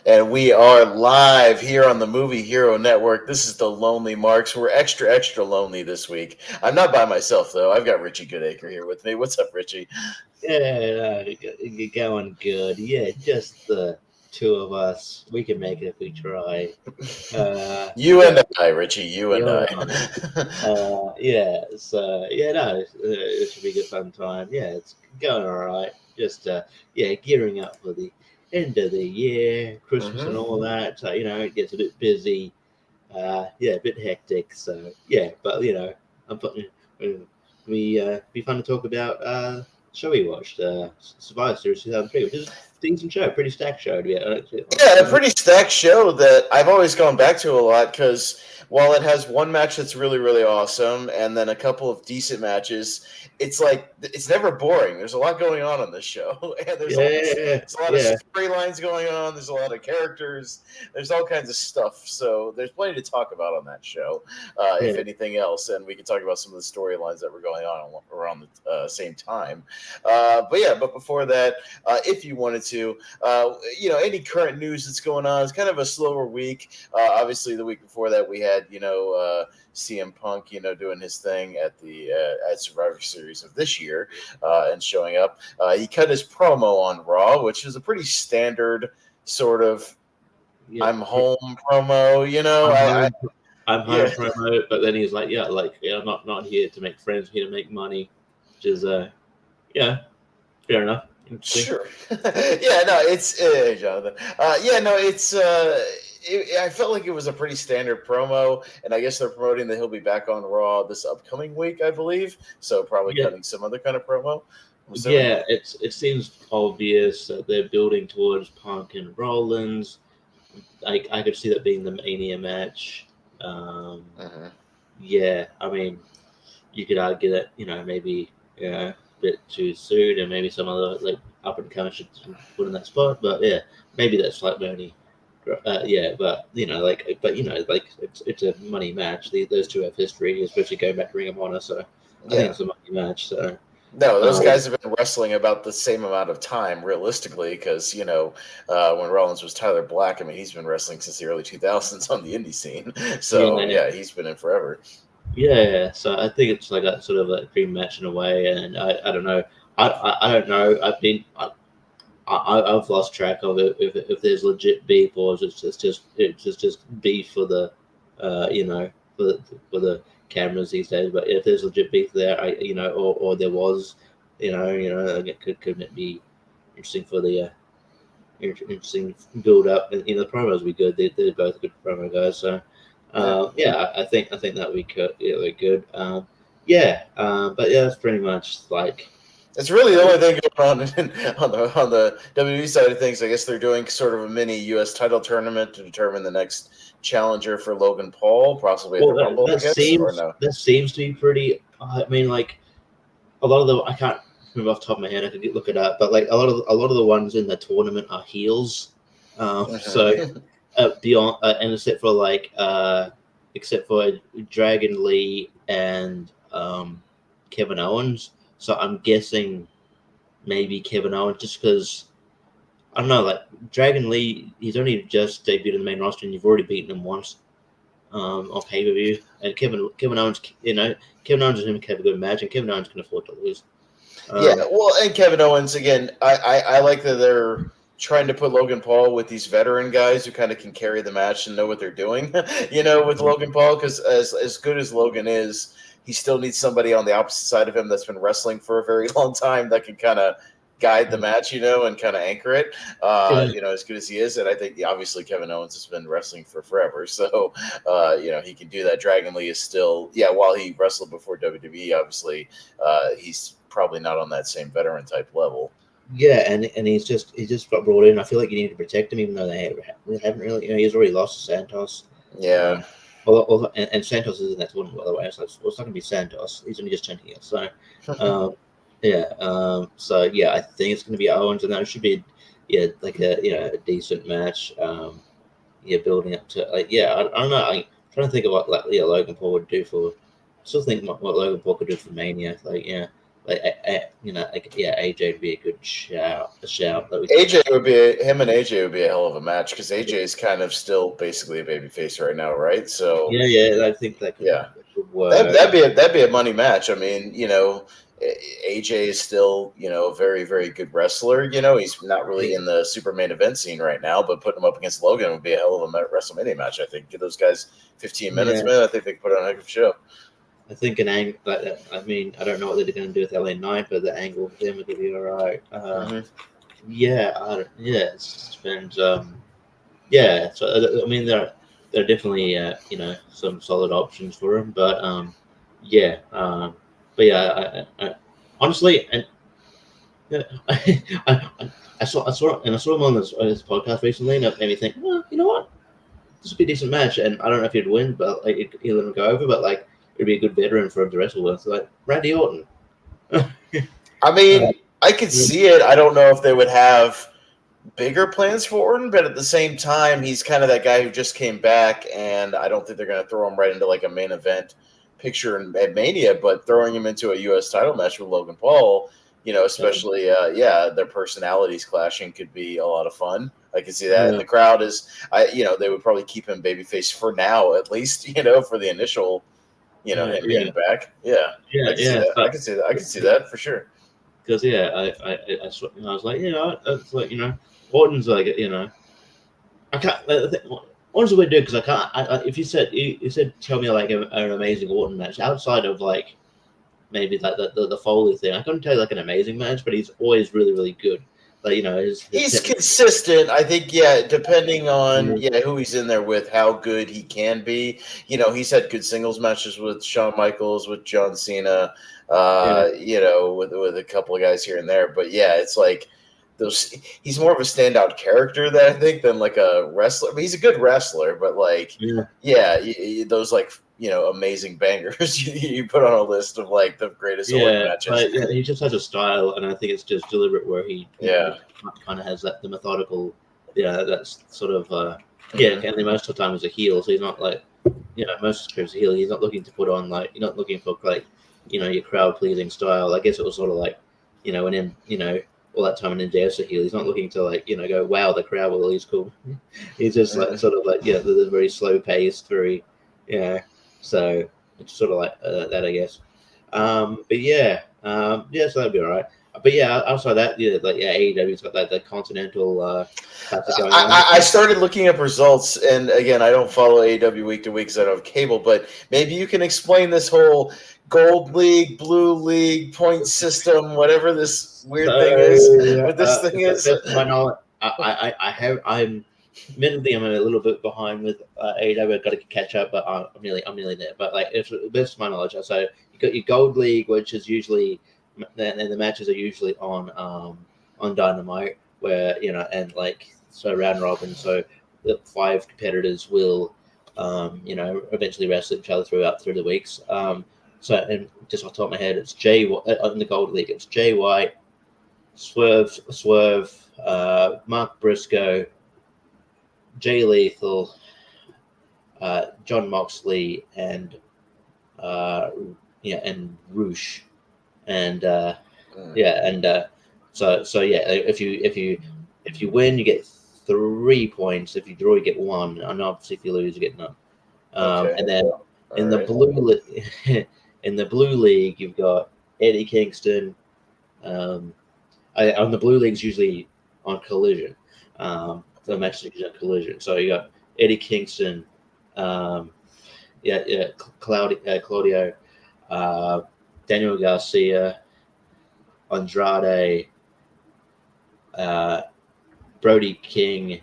And we are live here on the Movie Hero Network. This is the Lonely Marks. We're extra, extra lonely this week. I'm not by myself, though. I've got Richie Goodacre here with me. What's up, Richie? Yeah, you're going good. Yeah, just the two of us. We can make it if we try. You Yeah, and I, Richie. You and you I. and I. Yeah. So yeah, no, it should be a good fun time. Yeah, it's going all right. Just yeah, gearing up for the end of the year, Christmas and hmm all that. So it gets a bit busy. Yeah, a bit hectic. So yeah, but I'm putting. Be fun to talk about show we watched, Survivor Series 2003, which is a decent show, pretty stacked show to be Yeah, a honest. pretty stacked show that I've always gone back to a lot because while it has one match that's really, really awesome and then a couple of decent matches, it's like it's never boring. There's a lot going on this show, and Yeah, there's a lot of yeah, storylines going on. There's a lot of characters. There's all kinds of stuff. So there's plenty to talk about on that show, if yeah, anything else, and we can talk about some of the storylines that were going on around the same time. But before that, if you wanted to. Any current news that's going on. It's kind of a slower week. Obviously, the week before that, we had, CM Punk, doing his thing at the at Survivor Series of this year and showing up. He cut his promo on Raw, which is a pretty standard sort of yeah. "I'm home" promo. I'm home. I'm Yeah, home promo, but then he's like, yeah, I'm not here to make friends. I'm here to make money, which is yeah, fair enough. Interesting. sure. Yeah, no, it's Jonathan. Yeah, no, I felt like it was a pretty standard promo, and I guess they're promoting that he'll be back on Raw this upcoming week, I believe. So probably Yeah, cutting some other kind of promo. I'm assuming. yeah. It seems obvious that they're building towards Punk and Rollins. I could see that being the Mania match. Um, hmm yeah, I mean, you could argue that maybe a bit too soon, and maybe some other like up and coming should put in that spot. But yeah, maybe that's like the only. Yeah, but like it's a money match. Those two have history, especially going back to Ring of Honor. So I think Yeah. it's a money match. So No, those um, guys have been wrestling about the same amount of time, realistically, because when Rollins was Tyler Black, I mean, he's been wrestling since the early 2000s on the indie scene. So yeah, yeah, he's been in forever. yeah. So I think it's like a sort of a dream match in a way, and I don't know. I don't know. I've lost track of it if there's legit beef or is it's just beef for the for the cameras these days. But if there's legit beef there, or there was, it could it be interesting for the interesting build up, and the promos be good. They're both good promo guys. So Yeah. yeah, I think that we could they're good. But yeah, that's pretty much like. It's really the only thing going on on the WWE side of things. I guess they're doing sort of a mini U.S. title tournament to determine the next challenger for Logan Paul, possibly at the Well, Rumble, I guess, or no? that seems to be pretty. I mean, like a lot of the I can't remember off the top of my head. I could look it up, but like a lot of the ones in the tournament are heels. So Mhm. beyond and except for Dragon Lee and Kevin Owens. So I'm guessing maybe Kevin Owens just because. I don't know, like Dragon Lee, he's only just debuted in the main roster, and you've already beaten him once on pay per view. And Kevin Owens, Kevin Owens and him can have a good match, and Kevin Owens can afford to lose. Yeah, Um, well, and Kevin Owens again. I like that they're trying to put Logan Paul with these veteran guys who kind of can carry the match and know what they're doing. With Logan Paul, because as good as Logan is, he still needs somebody on the opposite side of him that's been wrestling for a very long time that can kind of guide the match, and kind of anchor it. yeah, As good as he is, and I think obviously Kevin Owens has been wrestling for forever, so he can do that. Dragon Lee is still, while he wrestled before WWE, obviously, he's probably not on that same veteran type level. yeah, and he just got brought in. I feel like you need to protect him, even though they haven't really. He's already lost to Santos. Yeah. Um, and Santos is in that tournament, by the way. So it's not going to be Santos. He's only just turned heel. So, um, yeah. So yeah, I think it's going to be Owens, and that should be, like a decent match. Building up to I don't know. I'm trying to think of what Logan Paul would do for. I still think what Logan Paul could do for Mania. Like AJ would be a good shout. Him and AJ would be a hell of a match because AJ is kind of still basically a baby face right now, right? So I think that could, yeah, that could work. that'd be a money match. I mean, AJ is still, a very, very good wrestler. He's not really in the super main event scene right now, but putting him up against Logan would be a hell of a WrestleMania match. I think give those guys 15 minutes, man. I think they can put on a heck of a show. I think an angle. I mean, I don't know what they're going to do with LA Knight, but the angle with them would be all right. It depends. So I mean, there are definitely some solid options for him, but I honestly, and I saw him on this podcast recently, and it made me think, well, you know what, this would be a decent match, and I don't know if he'd win, but he'll let him go over, but it'd be a good veteran for him to wrestle with, like Randy Orton. I mean, I could see it. I don't know if they would have bigger plans for Orton, but at the same time, he's kind of that guy who just came back, and I don't think they're going to throw him right into like a main event picture at Mania, but throwing him into a U.S. title match with Logan Paul, especially, their personalities clashing could be a lot of fun. I can see that. Yeah. And the crowd is, they would probably keep him babyface for now, at least, for the initial, him being back. I can see that. I can see that for sure. Because I was like, it's like, Orton's like, I can't. Orton's a weird dude because I can't. If you said tell me like an amazing Orton match outside of like maybe like the Foley thing, I couldn't tell you like an amazing match, but he's always really, really good. Like he's consistent. I think depending on who he's in there with, how good he can be. He's had good singles matches with Shawn Michaels, with John Cena. With a couple of guys here and there, but it's like he's more of a standout character that I think than like a wrestler. I mean, he's a good wrestler, but those like amazing bangers you put on a list of like the greatest matches. He just has a style, and I think it's just deliberate where he kind of has the methodical, that's sort of and most of the time he's a heel, so he's not like most of his career's a heel. He's not looking to put on like, you're not looking for like your crowd pleasing style. I guess it was sort of like when all that time in MJF's a heel, he's not looking to like go, wow, the crowd will always cool. He's just like sort of like the very slow paced, very so it's sort of like that, I guess. So that'd be all right. But outside that, AEW's got the Continental. I started looking up results, and again, I don't follow AEW week to week because I don't have cable. But maybe you can explain this whole Gold League, Blue League point system, whatever this weird thing is. What this thing is? My knowledge, I'm admittedly, I'm a little bit behind with AEW. I've got to catch up, but I'm nearly there. But like, it's best of my knowledge. So you got your Gold League, which is usually, and the matches are usually on Dynamite, where and like so round robin. So the 5 competitors will, eventually wrestle each other through the weeks. So and just off the top of my head, it's in the Gold League. It's Jay White, Swerve, Mark Briscoe, Jay Lethal, John Moxley, and Roosh, and if you win, you get 3 points. If you draw, you get 1, and obviously if you lose, you get none. And then in the Blue League, you've got Eddie Kingston. On the Blue League's usually on Collision. The match is on Collision. So you got Eddie Kingston, Claudio, Daniel Garcia, Andrade, Brody King,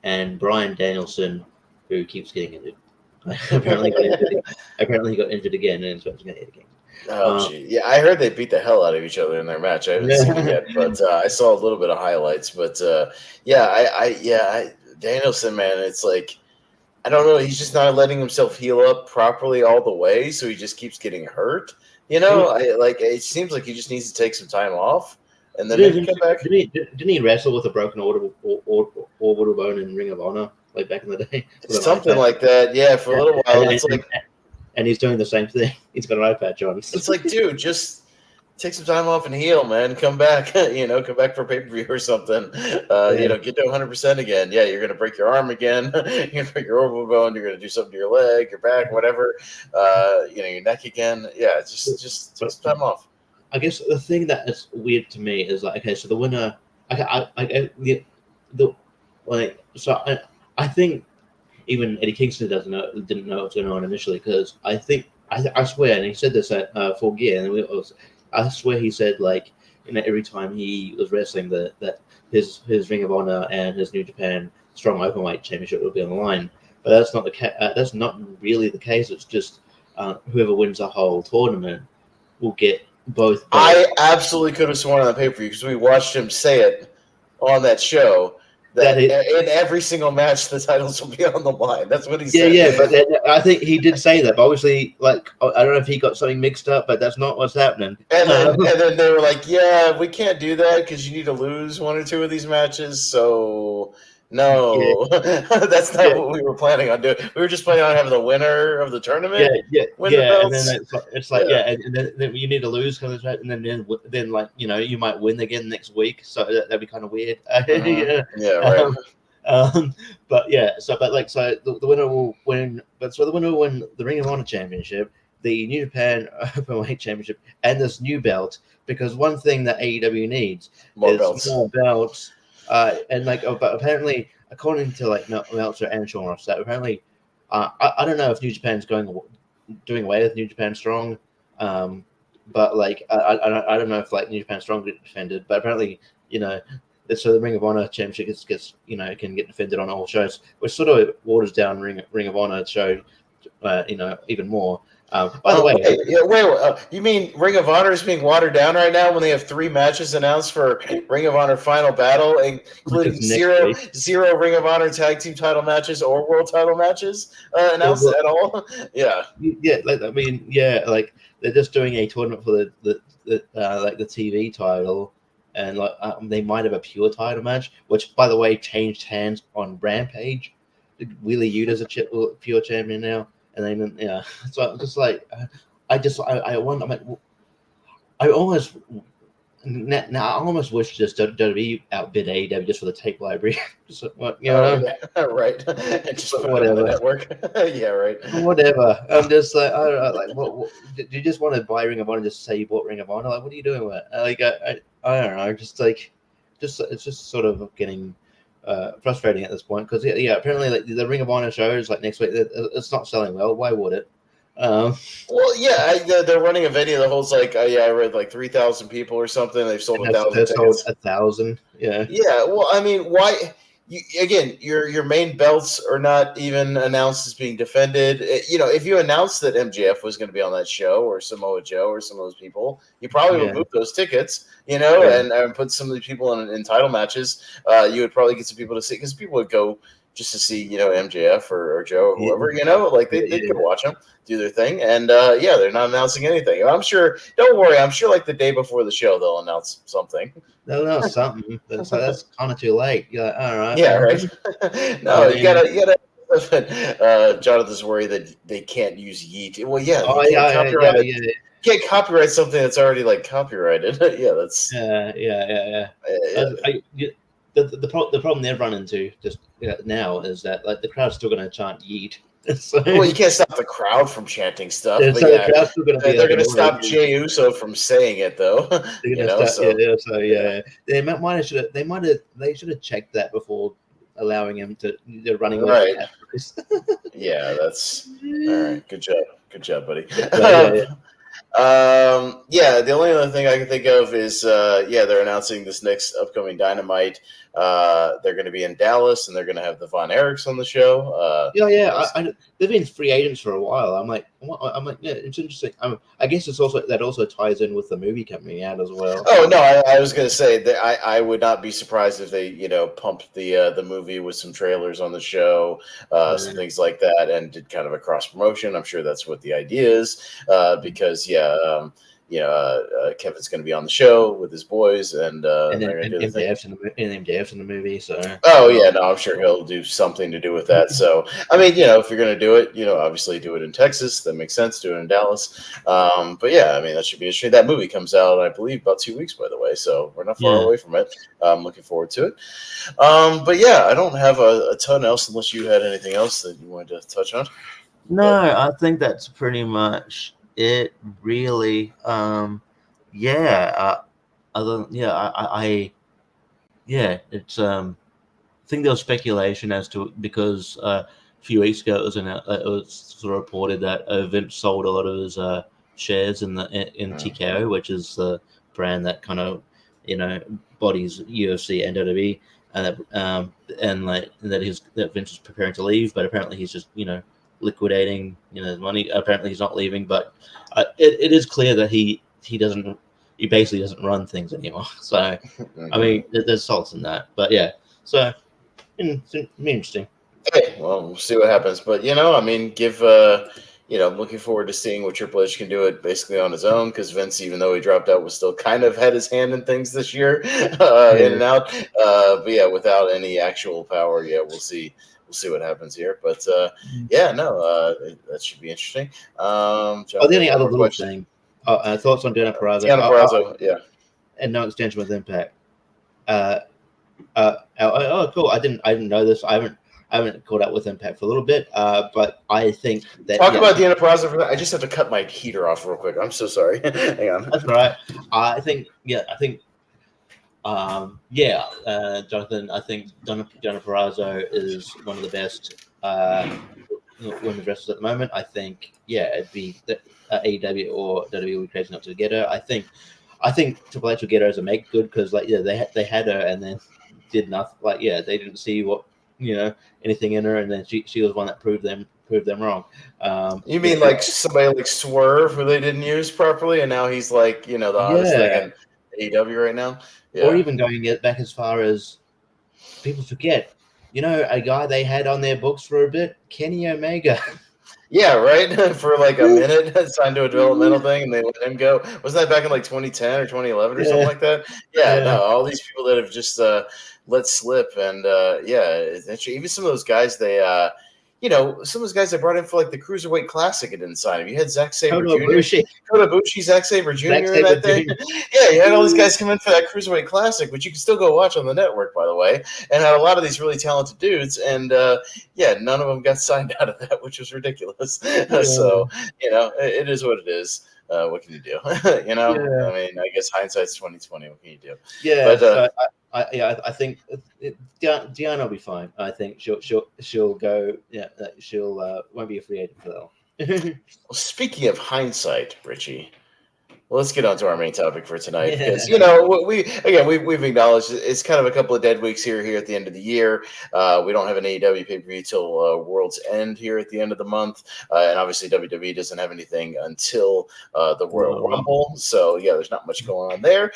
and Bryan Danielson, who keeps getting injured. Apparently he got injured again, and it's about to get hit again. Oh, gee. Yeah, I heard they beat the hell out of each other in their match. I haven't seen it yet, but I saw a little bit of highlights. But Danielson, man, it's like, I don't know. He's just not letting himself heal up properly all the way, so he just keeps getting hurt. It seems like he just needs to take some time off and then maybe come back. Didn't he wrestle with a broken orbital bone in Ring of Honor, like back in the day? Something like that, yeah, for a little while. And he's doing the same thing. He's got an eye patch on. It's like, dude, just take some time off and heal, man. Come back, come back for pay-per-view or something. Get to 100% again. Yeah, you're gonna break your arm again. You're gonna break your orbital bone. You're gonna do something to your leg, your back, whatever. Your neck again. Yeah, just take some time off. I guess the thing that is weird to me is like, okay, so the winner, I think even Eddie Kingston didn't know what's going on initially, because I swear, and he said this at Full Gear, and I swear he said, like, every time he was wrestling that his Ring of Honor and his New Japan Strong Openweight Championship would be on the line, but that's not that's not really the case. It's just whoever wins the whole tournament will get both. I absolutely could have sworn on the pay-per-view, because we watched him say it on that show, that in every single match the titles will be on the line. That's what he said. Yeah, but I think he did say that. But obviously, like, I don't know if he got something mixed up, but that's not what's happening. And then they were like, "Yeah, we can't do that because you need to lose one or two of these matches." So no, that's not what we were planning on doing. We were just planning on having the winner of the tournament. Win the belts. And then it's like, and then you need to lose, and then like, you might win again next week. So that'd be kind of weird. Right. But the winner will win. But so the winner will win the Ring of Honor Championship, the New Japan Openweight Championship, and this new belt. Because one thing that AEW needs is more belts. But apparently, according to like Meltzer and Sean Ross, that apparently, I don't know if New Japan's doing away with New Japan Strong, but like I don't know if like New Japan Strong get defended, but apparently, so the Ring of Honor Championship gets can get defended on all shows, which sort of waters down Ring of Honor show, even more. By the way, wait, you mean Ring of Honor is being watered down right now when they have 3 matches announced for Ring of Honor Final Battle, including zero Ring of Honor tag team title matches or world title matches announced at all? Yeah, like they're just doing a tournament for the TV title, and like they might have a pure title match, which by the way changed hands on Rampage. Wheeler Yuta's a pure champion now. And then, so I'm just like, I wonder. I'm like, I almost wish just WWE outbid AEW just for the tape library. Right. And just put it on the network. Yeah, right. Whatever. I'm just like, I don't know. Like, what do you just want to buy Ring of Honor? Just say you bought Ring of Honor? Like, what are you doing with it? Like, I don't know. Just like, it's just sort of getting frustrating at this point, because apparently like the Ring of Honor shows like next week, it's not selling well. Why would it? They're running a venue that holds like I read like 3,000 people or something. They've sold 1,000 tickets. Sold 1,000. Yeah. Well, I mean, why? Your main belts are not even announced as being defended. If you announced that MJF was going to be on that show, or Samoa Joe, or some of those people, you probably would move those tickets, and put some of the people in title matches. You would probably get some people to see, because people would go just to see, MJF or Joe or whoever, they'd go watch them do their thing. And they're not announcing anything. I'm sure, don't worry, I'm sure like the day before the show, they'll announce something. They'll announce something. That's kind of too late. You're like, all right. Yeah, right. No, you gotta. Jonathan's worried that they can't use yeet. Well, can't copyright something that's already like copyrighted. That's. The problem they've run into just now is that like the crowd's still going to chant yeet. So, well, you can't stop the crowd from chanting stuff. But the crowd's still gonna they're going to stop Jey Uso from saying it, though. They should have checked that before allowing him to running right. That's all right. Good job, buddy. The only other thing I can think of is they're announcing this next upcoming Dynamite. They're going to be in Dallas, and they're going to have the Von Erichs on the show. They've been free agents for a while. I'm like, it's interesting. I guess it's also that also ties in with the movie coming out as well. Oh no, I was going to say that I would not be surprised if they pumped the movie with some trailers on the show, some things like that, and did kind of a cross promotion. I'm sure that's what the idea is, because Kevin's going to be on the show with his boys, and they're then going to do the thing. MJF's in the movie, so Oh yeah, no, I'm sure he'll do something to do with that. So I mean, if you're going to do it, obviously do it in Texas. That makes sense. Do it in Dallas. But yeah, I mean, that should be interesting. That movie comes out, I believe, about 2 weeks, by the way. So we're not far away from it. I'm looking forward to it. But yeah, I don't have a ton else unless you had anything else that you wanted to touch on. No, I think that's pretty much it, really. It's I think there was speculation as to, because a few weeks ago it was sort of reported that Vince sold a lot of his shares in TKO, which is the brand that kind of bodies UFC and WWE, that Vince was preparing to leave, but apparently he's just liquidating the money. Apparently he's not leaving, but it is clear that he basically doesn't run things anymore. So I mean, there's solace in that, but yeah, so it's interesting. Okay, well, we'll see what happens, but I mean, I'm looking forward to seeing what Triple H can do it basically on his own, because Vince, even though he dropped out, was still kind of had his hand in things this year, in and out. But yeah, without any actual power, we'll see. We'll see what happens here. But that should be interesting. John, the only other little thing, thoughts on Deonna Purrazzo? Deonna Purrazzo, yeah. And no extension with Impact. Cool. I didn't know this. I haven't caught up with Impact for a little bit, but I think that talk about Deonna Purrazzo for that. I just have to cut my heater off real quick. I'm so sorry. Hang on. That's all right. Jonathan, I think Deonna Purrazzo is one of the best women's wrestlers at the moment. I think, it'd be AEW or WWE would crazy not to get her. I think Triple H will get her as a make good, because they had her and then did nothing. They didn't see what anything in her, and then she was one that proved them wrong. You mean like somebody like Swerve, who they didn't use properly, and now he's like the hottest thing in AEW right now? Yeah. Or even going back as far as, people forget, a guy they had on their books for a bit, Kenny Omega. Yeah, right. For like a minute, signed to a developmental thing, and they let him go. Wasn't that back in like 2010 or 2011 or something like that? Yeah, no, all these people that have just let slip, and even some of those guys some of those guys they brought in for like the Cruiserweight Classic and didn't sign him. You had Zack Sabre Jr., Kota Ibushi, Zack Sabre Jr. in that thing. Yeah, you had all these guys come in for that Cruiserweight Classic, which you can still go watch on the network, by the way, and had a lot of these really talented dudes, and none of them got signed out of that, which was ridiculous. Yeah. So, it is what it is. What can you do? I mean, I guess hindsight's 2020. What can you do? Yeah, but, I think Deonna will be fine. I think she'll go. Yeah, she'll won't be a free agent for that. Well, speaking of hindsight, Richie, let's get on to our main topic for tonight, because we've acknowledged it's kind of a couple of dead weeks here at the end of the year. We don't have an AEW pay-per-view till World's End here at the end of the month, and obviously WWE doesn't have anything until the Royal Rumble. So there's not much going on there,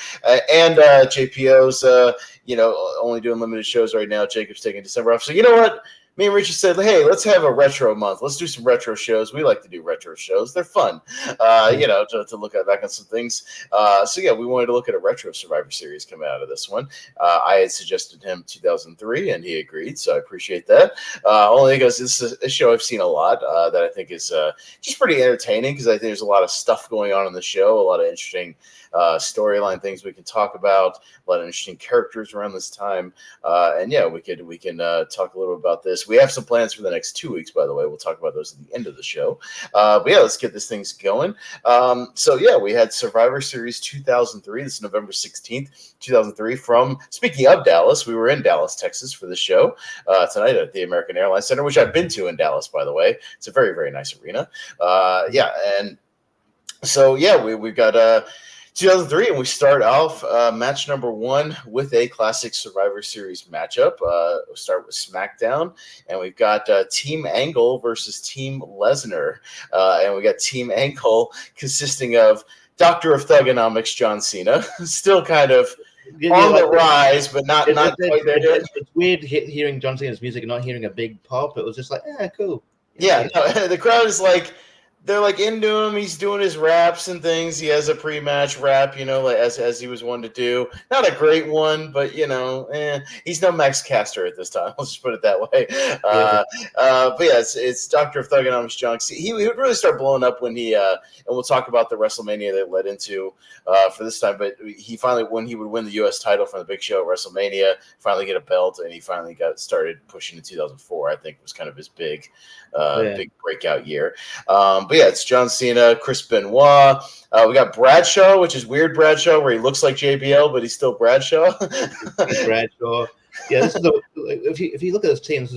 and JPO's only doing limited shows right now. Jacob's taking December off, so you know what? Me and Richie said, hey, let's have a retro month. Let's do some retro shows. We like to do retro shows. They're fun, to look back on some things. We wanted to look at a retro Survivor Series coming out of this one. I had suggested him 2003, and he agreed, so I appreciate that. Only because this is a show I've seen a lot that I think is just pretty entertaining, because I think there's a lot of stuff going on in the show, a lot of interesting storyline things we can talk about, a lot of interesting characters around this time, we can talk a little about this. We have some plans for the next 2 weeks, by the way. We'll talk about those at the end of the show. Let's get this thing going. We had Survivor Series 2003. This is November 16th, 2003. Speaking of Dallas, we were in Dallas, Texas for the show tonight at the American Airlines Center, which I've been to in Dallas, by the way. It's a very, very nice arena. We've got 2003, and we start off match number 1 with a classic Survivor Series matchup. We'll start with SmackDown, and we've got Team Angle versus Team Lesnar. And we got Team Angle consisting of Doctor of Thugonomics, John Cena, still kind of on the rise, but not quite there yet. It's weird hearing John Cena's music and not hearing a big pop. It was just like, cool. Yeah, no, the crowd is like, they're like into him. He's doing his raps and things. He has a pre-match rap, like as he was one to do. Not a great one, but he's no Max Caster at this time. Let's just put it that way. But yeah, it's Doctor of Thugonomics Junks. He would really start blowing up when he and we'll talk about the WrestleMania that led into for this time. But he finally, when he would win the U.S. title from the Big Show at WrestleMania, finally get a belt, and he finally got started pushing in 2004. I think was kind of his big breakout year. But yeah, it's John Cena, Chris Benoit. We got Bradshaw, which is weird Bradshaw, where he looks like JBL, but he's still Bradshaw. Bradshaw. Yeah, this is if you look at this team,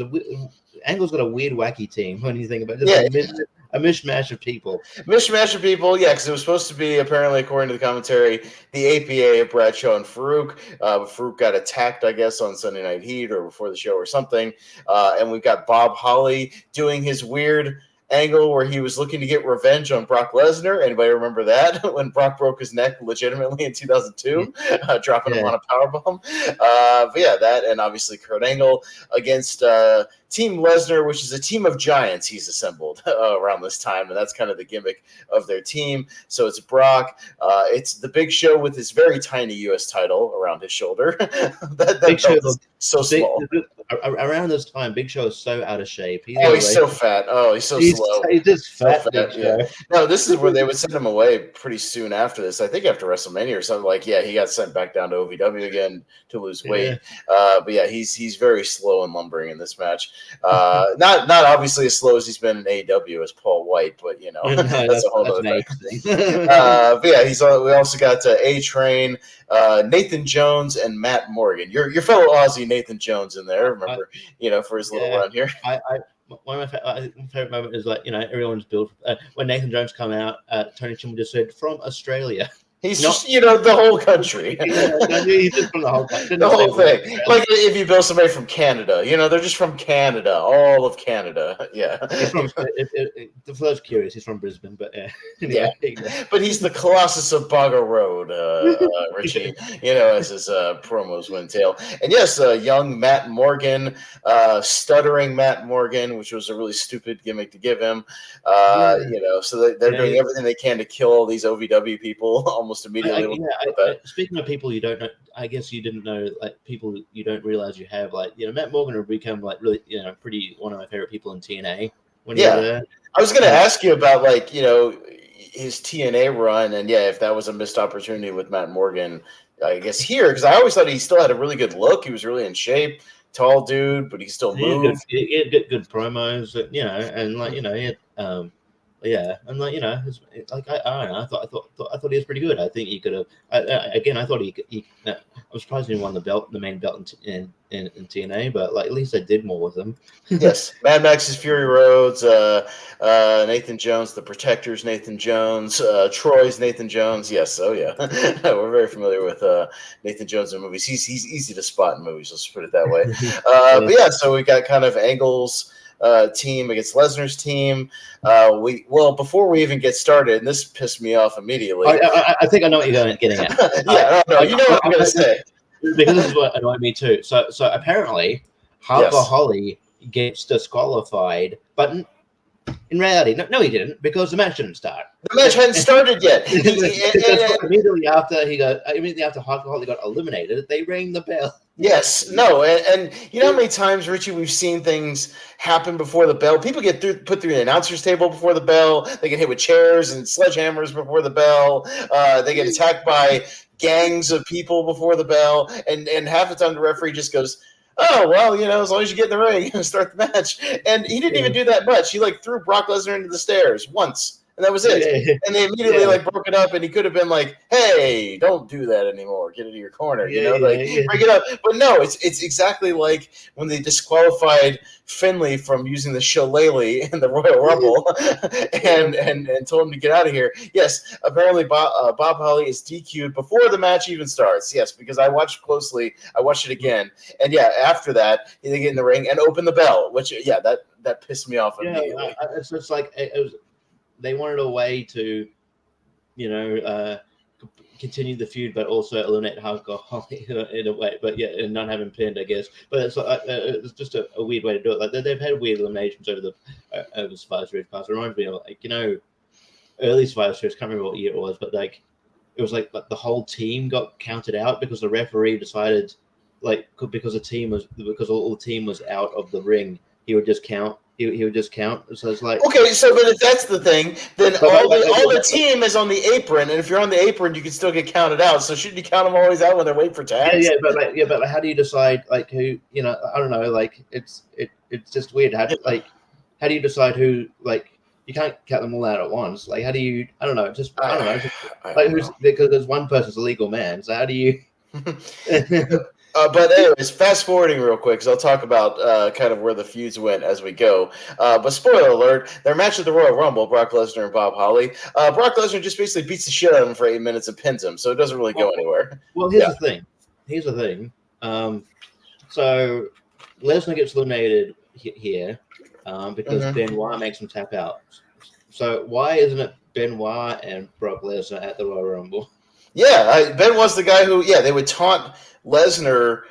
Angle's got a weird, wacky team when you think about it. A mishmash of people. Yeah, because it was supposed to be, apparently, according to the commentary, the APA of Bradshaw and Farouk. Farouk got attacked, I guess, on Sunday Night Heat or before the show or something. And we've got Bob Holly doing his weird angle where he was looking to get revenge on Brock Lesnar. Anybody remember that? When Brock broke his neck legitimately in 2002, dropping him on a powerbomb. But yeah, that, and obviously Kurt Angle against Team Lesnar, which is a team of giants he's assembled around this time, and that's kind of the gimmick of their team. So it's Brock. It's the Big Show with his very tiny U.S. title around his shoulder. that Big Show is so small. Around this time, Big Show is so out of shape. He's so fat. Oh, he's so slow. He's just fat. So fat, yeah. No, this is where they would send him away pretty soon after this. I think after WrestleMania or something. He got sent back down to OVW again to lose weight. But yeah, he's very slow and lumbering in this match. Not obviously as slow as he's been in AEW as Paul White, but that's a whole other thing. But yeah, we also got A-Train, Nathan Jones, and Matt Morgan. Your fellow Aussie Nathan Jones in there. Remember, for his little run here. One of my favorite moment is everyone's built when Nathan Jones come out. Tony Chimel just said from Australia. He's just, the whole country. He's just from the whole country. The whole thing. Like if you build somebody from Canada, they're just from Canada, all of Canada. Yeah. He's from, for those curious, he's from Brisbane, but anyway. Yeah. But he's the Colossus of Bogger Road, Richie, as his promos would entail. And yes, young Matt Morgan, stuttering Matt Morgan, which was a really stupid gimmick to give him. So they're doing everything they can to kill all these OVW people almost immediately. Speaking of people you don't know, I guess you didn't know, people you don't realize you have, Matt Morgan would become really, pretty one of my favorite people in TNA. I was going to ask you about his TNA run, and if that was a missed opportunity with Matt Morgan, I guess here, because I always thought he still had a really good look. He was really in shape, tall dude, but he still moved. He had good promos, and he had. I don't know. I thought he was pretty good. I think he could have. I thought he. I was surprised he won the main belt in TNA, but at least I did more with him. Yes, Mad Max's Fury Roads, Nathan Jones, the Protectors, Nathan Jones, Troy's Nathan Jones. Yes, we're very familiar with Nathan Jones in movies. He's easy to spot in movies. Let's put it that way. But so we got kind of Angle's team against Lesnar's team. Before we even get started, and this pissed me off immediately. I think I know what you're getting at. You know what I'm going to say. Because this is what annoyed me too. So apparently, Harper Holly gets disqualified, but in reality, no, he didn't, because the match didn't start. The match hadn't started yet. Immediately after Harper Holly got eliminated, they rang the bell. Yes, no, and you know how many times, Richie, we've seen things happen before the bell. People get put through an announcer's table before the bell. They get hit with chairs and sledgehammers before the bell. They get attacked by gangs of people before the bell, and half the time the referee just goes, "Oh, well, as long as you get in the ring, start the match." And he didn't even do that much. He threw Brock Lesnar into the stairs once. And that was it. And they immediately broke it up, and he could have been like, "Hey, don't do that anymore. Get into your corner." Break it up. But no, it's exactly like when they disqualified Finlay from using the shillelagh in the Royal Rumble and told him to get out of here. Yes, apparently Bob Holly is DQ'd before the match even starts. Yes, because I watched closely. I watched it again. And after that, they get in the ring and open the bell, which that pissed me off immediately. It's just it was. They wanted a way to, continue the feud, but also eliminate Harper Holly in a way. But and not have him pinned, I guess. But it's just a weird way to do it. They've had weird eliminations over the Survivor Series past. It reminds me of early Survivor Series. Can't remember what year it was, but like it was like the whole team got counted out because the referee decided, like, because all the team was out of the ring, he would just count. He would just count. So it's like, okay, so but if that's the thing, then But all like- the team is on the apron, and if you're on the apron, you can still get counted out. So shouldn't you count them always out when they're waiting for tags? but like how do you decide like who, I don't know, like it's just weird. How do you decide who, like, you can't count them all out at once? Like, how do you? I don't know. Just I don't know. Just, like who's, because there's one person's a legal man. So how do you? But anyways, fast forwarding real quick, because I'll talk about kind of where the feuds went as we go. But spoiler alert, their match at the Royal Rumble, Brock Lesnar and Bob Holly, Brock Lesnar just basically beats the shit out of him for 8 minutes and pins him, so it doesn't really go anywhere. Well, here's the thing. So Lesnar gets eliminated here because Benoit makes him tap out. So why isn't it Benoit and Brock Lesnar at the Royal Rumble? Yeah, Benoit's the guy who, they would taunt Lesnar,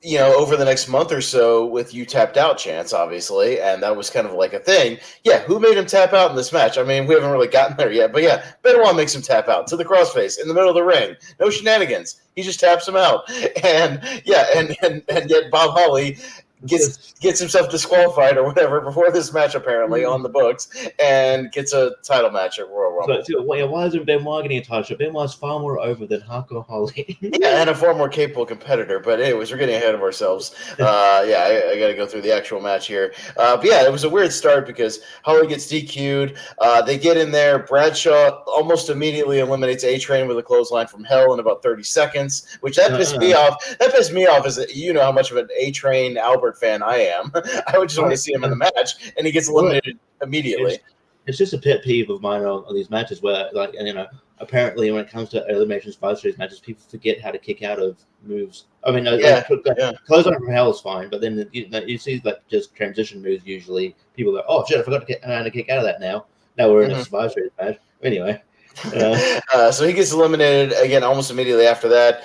over the next month or so with "you tapped out" chants, obviously, and that was kind of like a thing. Yeah, who made him tap out in this match? I mean, we haven't really gotten there yet, but yeah, Benoit makes him tap out to the crossface in the middle of the ring. No shenanigans. He just taps him out, and yet Bob Holly gets himself disqualified or whatever before this match, apparently on the books, and gets a title match at Royal Rumble. So why isn't Benoit getting a title shot? Benoit's far more over than Hardcore Holly. Yeah, and a far more capable competitor. But anyways, we're getting ahead of ourselves. I got to go through the actual match here. But yeah, it was a weird start because Holly gets DQ'd. They get in there. Bradshaw almost immediately eliminates A-Train with a clothesline from Hell in about 30 seconds, which that pissed me off. That pissed me off, as you know how much of an A-Train Albert fan I am. I would just want to see him in the match, and he gets eliminated immediately. It's just a pet peeve of mine on these matches where, like, apparently when it comes to elimination Survivor Series matches, people forget how to kick out of moves. I mean, clothesline from Hell is fine, but then you see like just transition moves. Usually, people go, "Oh shit, I forgot to get how to kick out of that." Now we're in a Survivor Series match. Anyway. So he gets eliminated again almost immediately after that.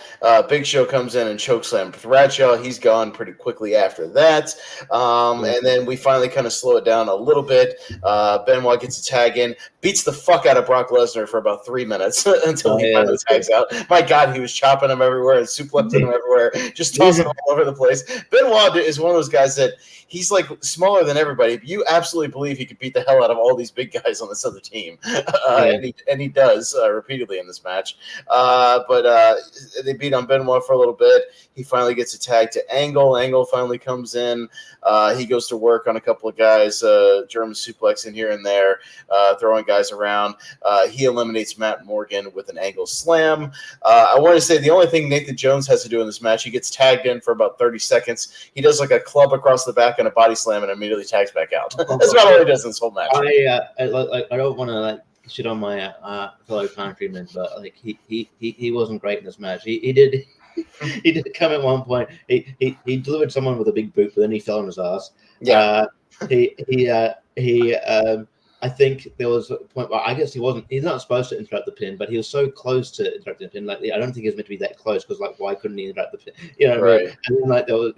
Big Show comes in and chokeslam Bradshaw. He's gone pretty quickly after that. And then we finally kind of slow it down a little bit. Benoit gets a tag in, beats the fuck out of Brock Lesnar for about 3 minutes until he finally tags out. My God, he was chopping him everywhere and suplexing him everywhere, just tossing him all over the place. Benoit is one of those guys that he's like smaller than everybody, but you absolutely believe he could beat the hell out of all these big guys on this other team. And he does repeatedly in this match. But they beat on Benoit for a little bit. He finally gets a tag to Angle. Angle finally comes in. He goes to work on a couple of guys, German suplexing here and there, throwing guys around. He eliminates Matt Morgan with an Angle slam. I want to say the only thing Nathan Jones has to do in this match, he gets tagged in for about 30 seconds. He does like a club across the back and a body slam and immediately tags back out. That's about all he does in this whole match. I don't want to shit on my fellow countryman, but like he wasn't great in this match. He did come at one point. He delivered someone with a big boot, but then he fell on his ass. Yeah. I think there was a point where I guess he's not supposed to interrupt the pin, but he was so close to interrupting the pin. Like, I don't think he was meant to be that close because, like, why couldn't he interrupt the pin? You know what I mean? And then, like, there was,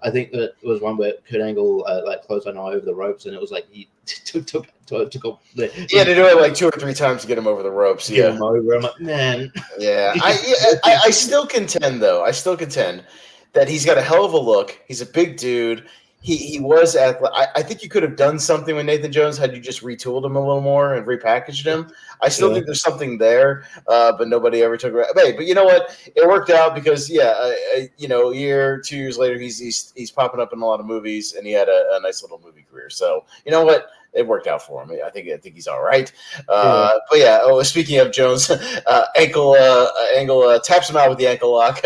I think that there was one where Kurt Angle, closed on over the ropes, and it was like he took he had to do it like 2 or 3 times to get him over the ropes. Get him over. I'm like, man. Yeah. I still contend, though. That he's got a hell of a look. He's a big dude. He was I think you could have done something with Nathan Jones had you just retooled him a little more and repackaged him. I still think there's something there, but nobody ever took it. Hey, but you know what? It worked out because a year, 2 years later, he's popping up in a lot of movies, and he had a nice little movie career. So you know what? It worked out for him. I think he's all right. But yeah. Oh, speaking of Jones, Angle taps him out with the ankle lock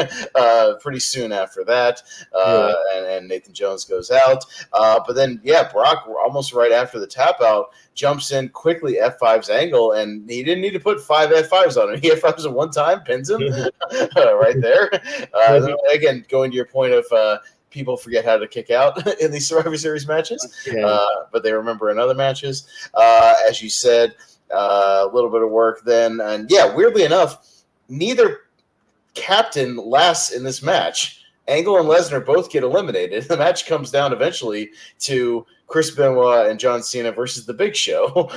pretty soon after that, and Nathan Jones goes out. But then Brock almost right after the tap out jumps in quickly, F5's Angle, and he didn't need to put 5 F5s on him. He F5s him one time, pins him right there. Again, going to your point of. People forget how to kick out in these Survivor Series matches, but they remember in other matches. As you said, a little bit of work then. And weirdly enough, neither captain lasts in this match. Angle and Lesnar both get eliminated. The match comes down eventually to Chris Benoit and John Cena versus The Big Show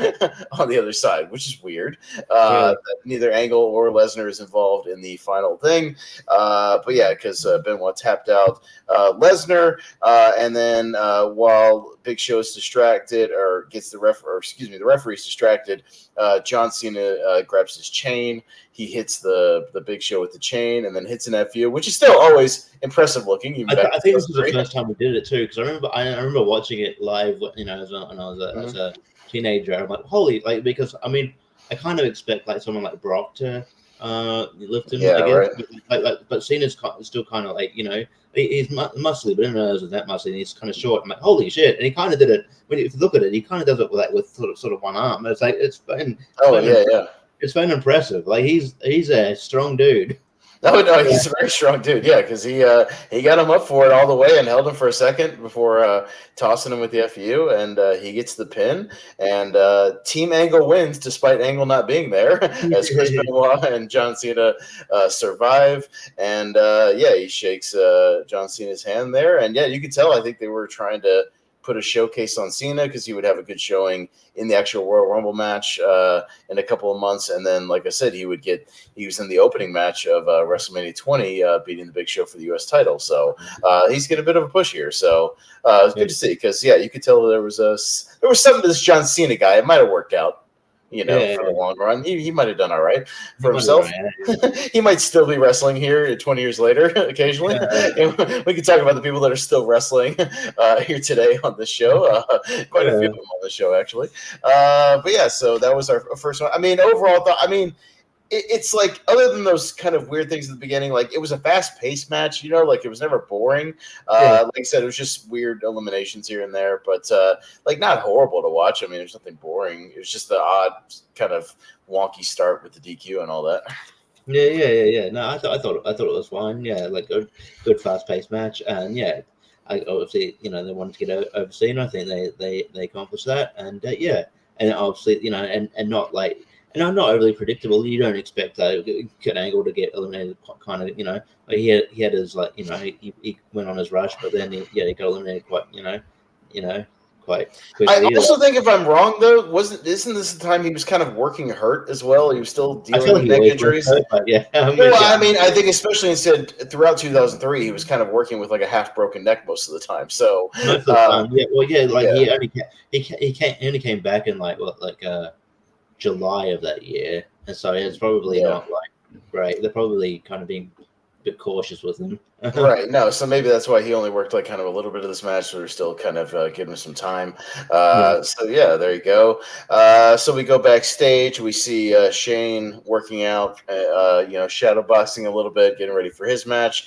on the other side, which is weird. That neither Angle or Lesnar is involved in the final thing. But yeah, because Benoit tapped out Lesnar, and then while Big Show is distracted or gets the referee's distracted, John Cena grabs his chain. He hits the Big Show with the chain and then hits an FU, which is still always impressive looking. I think this was the first time we did it too, because I remember watching it live, when I was as a teenager. I'm like, holy, like, because I mean, I kind of expect like someone like Brock to lift him, I guess. Right. But Cena's still kind of like, he's muscly, but in ours is that muscly, and he's kind of short. I'm like, holy shit! And he kind of did it. If you look at it, he kind of does it with sort of one arm. It's like it's been impressive. Like he's a strong dude. No, he's a very strong dude. Yeah, because he got him up for it all the way and held him for a second before tossing him with the FU, and he gets the pin. And Team Angle wins despite Angle not being there, as Chris Benoit and John Cena survive. And he shakes John Cena's hand there, and you can tell. I think they were trying to put a showcase on Cena because he would have a good showing in the actual Royal Rumble match in a couple of months, and then, like I said, he was in the opening match of WrestleMania 20, beating the Big Show for the U.S. title. So he's getting a bit of a push here. So it's good to see because you could tell there was something to this John Cena guy. It might have worked out. For the long run. He might have done all right for himself. He might still be wrestling here 20 years later occasionally. We can talk about the people that are still wrestling here today on this show. Quite a few of them on the show, actually. So that was our first one. I mean, overall, it's like, other than those kind of weird things at the beginning, like it was a fast-paced match, like it was never boring. Like I said, it was just weird eliminations here and there, but like not horrible to watch. I mean, there's nothing boring. It was just the odd kind of wonky start with the DQ and all that. Yeah. No, I thought it was fine. Yeah, like a good fast-paced match, and I obviously they wanted to get overseen. I think they accomplished that, and and obviously and not like. And not overly predictable. You don't expect Kurt Angle to get eliminated. Kind of, like he had his he went on his rush, but then he got eliminated quite quite quickly. I also think, if I'm wrong though, isn't this the time he was kind of working hurt as well? He was still dealing with neck injuries. Hurt, I mean, I think especially throughout 2003, he was kind of working with like a half broken neck most of the time. So most of the time, he only came back in July of that year, and so it's probably not like great. They're probably kind of being a bit cautious with him. Right. No, so maybe that's why he only worked like kind of a little bit of this match, so we're still kind of giving him some time. So there you go. So we go backstage. We see Shane working out, shadow boxing a little bit, getting ready for his match.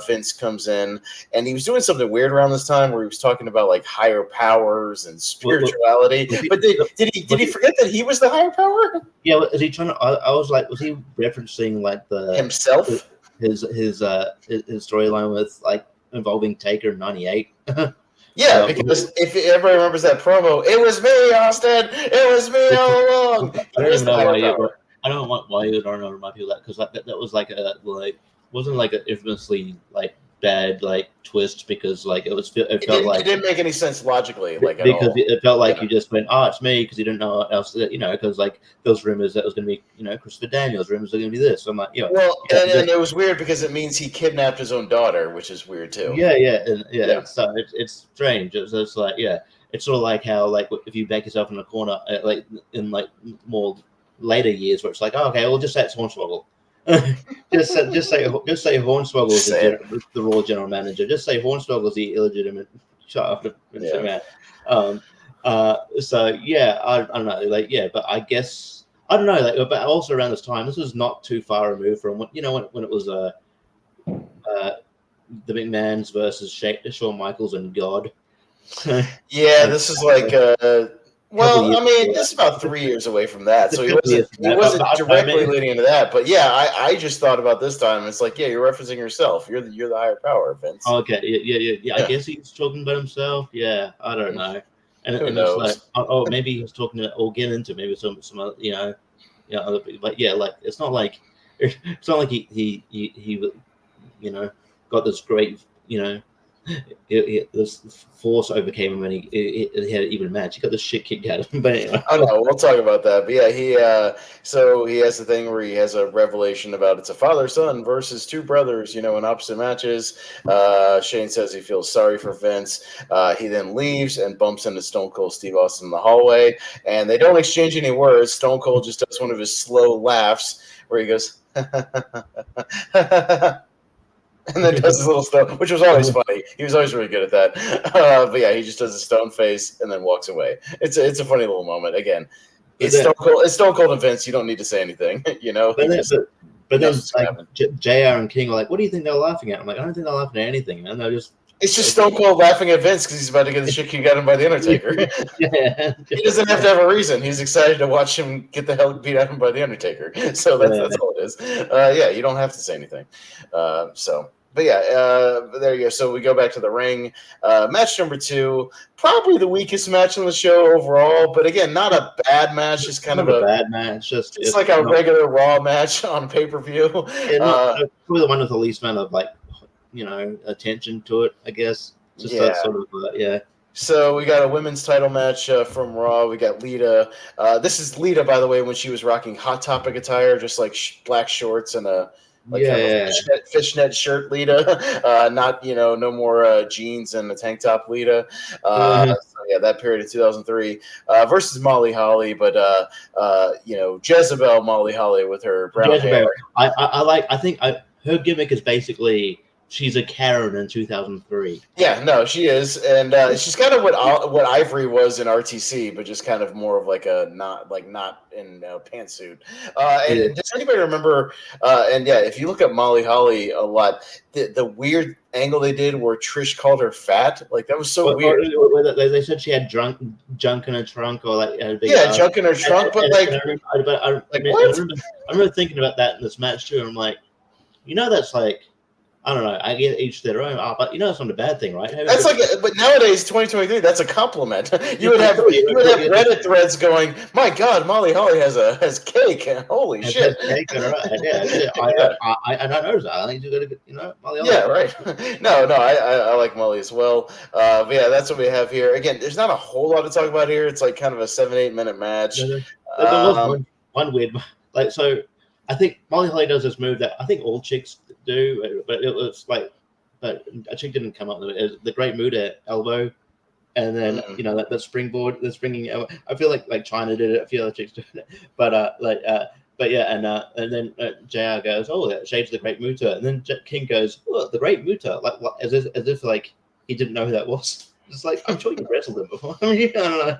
Vince comes in, and he was doing something weird around this time where he was talking about like higher powers and spirituality. But did he forget that he was the higher power? Yeah, was he trying to? I was like, was he referencing like himself? His storyline with like involving Taker in '98. Yeah, because if everybody remembers that promo, it was me, Austin. It was me all along. I don't know why you don't remind people of that, because that was wasn't like an infamously like bad like twist, because like it didn't make any sense logically, like because it felt like you just went, it's me, because you didn't know what else, because like those rumors that it was going to be Christopher Daniels, rumors are going to be this. So I'm like, and it was weird because it means he kidnapped his own daughter, which is weird too. So it's strange. It's like it's sort of like how like if you back yourself in a corner like in like more later years where it's like, okay, well just say it's Hornswoggle. just say Hornswoggle is the Raw general manager. Just say Hornswoggle is the illegitimate child. I don't know. But I guess I don't know. But also around this time, this was not too far removed from when it was the McMahons versus Shawn Michaels and God. This is like. Well, I mean, this is about 3 years away from that, so he wasn't directly leading into that. But I just thought about this time. It's like, you're referencing yourself. You're the higher power, Vince. Okay, yeah. I guess he's talking about himself. Yeah, I don't know. And who knows? It's like, maybe he's talking to, or get into maybe some other, other people. But like it's not like he got this great, this force overcame him, and he had an even match. He got the shit kicked out of him. But anyway. Oh no, we'll talk about that. But yeah, so he has the thing where he has a revelation about it's a father-son versus two brothers, in opposite matches. Shane says he feels sorry for Vince. He then leaves and bumps into Stone Cold Steve Austin in the hallway, and they don't exchange any words. Stone Cold just does one of his slow laughs where he goes and then does his little stone, which was always funny. He was always really good at that. But yeah, he just does a stone face and then walks away. It's a funny little moment. Again, it's Stone Cold and Vince. You don't need to say anything, But then like JR and King are like, "What do you think they're laughing at?" I'm like, "I don't think they're laughing at anything, man. They're just." It's just Stone Cold laughing at Vince because he's about to get the shit kicked out of him by the Undertaker. Yeah. He doesn't have to have a reason. He's excited to watch him get the hell beat out of him by the Undertaker. So that's all it is. Yeah, you don't have to say anything. But yeah, there you go. So we go back to the ring. Match number 2, probably the weakest match on the show overall. But again, not a bad match. Just kind of a bad match. It's like a regular Raw match on pay-per-view. Probably the one with the least amount of attention to it, I guess. Just that sort of So we got a women's title match from Raw. We got Lita. This is Lita, by the way, when she was rocking Hot Topic attire, just like black shorts and a fishnet shirt. Lita, not no more jeans and a tank top. Lita. So yeah, that period of 2003 versus Molly Holly, but Jezebel Molly Holly with her brown hair. I think her gimmick is basically. She's a Karen in 2003. Yeah, no, she is, and she's kind of what Ivory was in RTC, but just kind of more of like a not in a pantsuit. And does anybody remember? And yeah, if you look at Molly Holly a lot, the weird angle they did where Trish called her fat, like that was so weird. They said she had junk in her trunk, or like junk in her trunk. But I remember thinking about that in this match too. And I'm like, that's like. I don't know. I get each their own, but it's not a bad thing, right? That's but nowadays, 2023, that's a compliment. You would have Reddit threads going, "My God, Molly Holly has cake! Holy shit!" Cake, I noticed that. I think you got a good, Molly Holly. Yeah, right. No, I like Molly as well. But yeah, that's what we have here. Again, there's not a whole lot to talk about here. It's like kind of a 7-8 minute match. There was one weird, so. I think Molly Holly does this move that I think all chicks do, but it was like, but a chick didn't come up with it. It was the Great Muta elbow, and then that springboard, the springing elbow. I feel like Chyna did it. A few other chicks did it, but and then JR goes, "Oh, that shades the Great Muta," and then King goes, "Oh, the Great Muta," like as if like he didn't know who that was. It's like, I'm sure you wrestled him before. I don't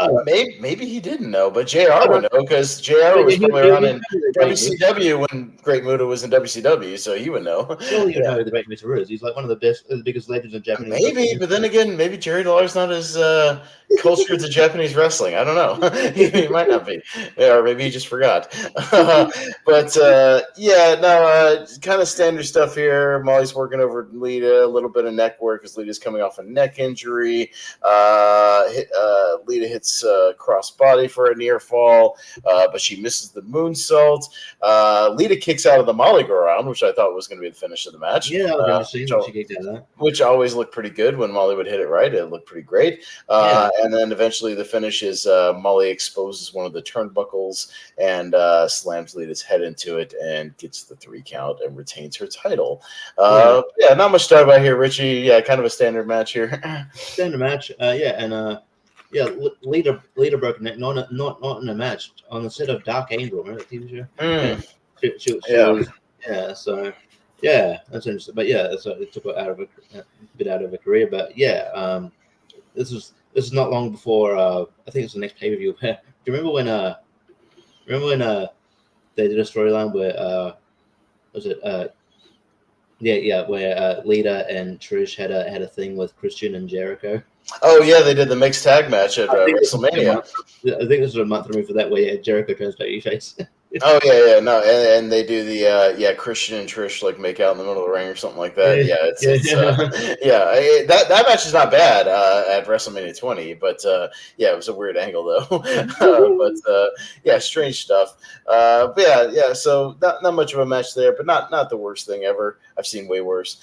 know. Maybe he didn't know, but JR would know because JR was probably around in WCW when Great Muta was in WCW, so he would know. Surely you know who the Great Muta is. He's like one of the biggest legends in Japanese. Maybe, but then again, maybe Jerry Lawler's not as cultured to Japanese wrestling. I don't know. He might not be, or maybe he just forgot. But kind of standard stuff here. Molly's working over Lita, a little bit of neck work because Lita's coming off a neck injury. Lita hits cross body for a near fall, but she misses the moonsault. Lita kicks out of the Molly go around, which I thought was going to be the finish of the match. Yeah, she kicked out of that. Which always looked pretty good when Molly would hit it right. It looked pretty great. And then eventually the finish is Molly exposes one of the turnbuckles and slams Lita's head into it and gets the 3 count and retains her title. Not much to talk about here, Richie. Yeah, kind of a standard match here. Standard match. Lita broke a neck, not in a match, on the set of Dark Angel, remember that TV show? So that's interesting. But so it took her a bit out of her career. But this is not long before I think it's the next pay-per-view. Do you remember when they did a storyline where where Lita and Trish had a thing with Christian and Jericho? Oh yeah, they did the mixed tag match at WrestleMania. I think this was a month removed for that, where Jericho turns babyface. Oh yeah, no, and they do the Christian and Trish like make out in the middle of the ring or something like that. That match is not bad at WrestleMania 20, but it was a weird angle though. Strange stuff. So not much of a match there, but not the worst thing ever. I've seen way worse.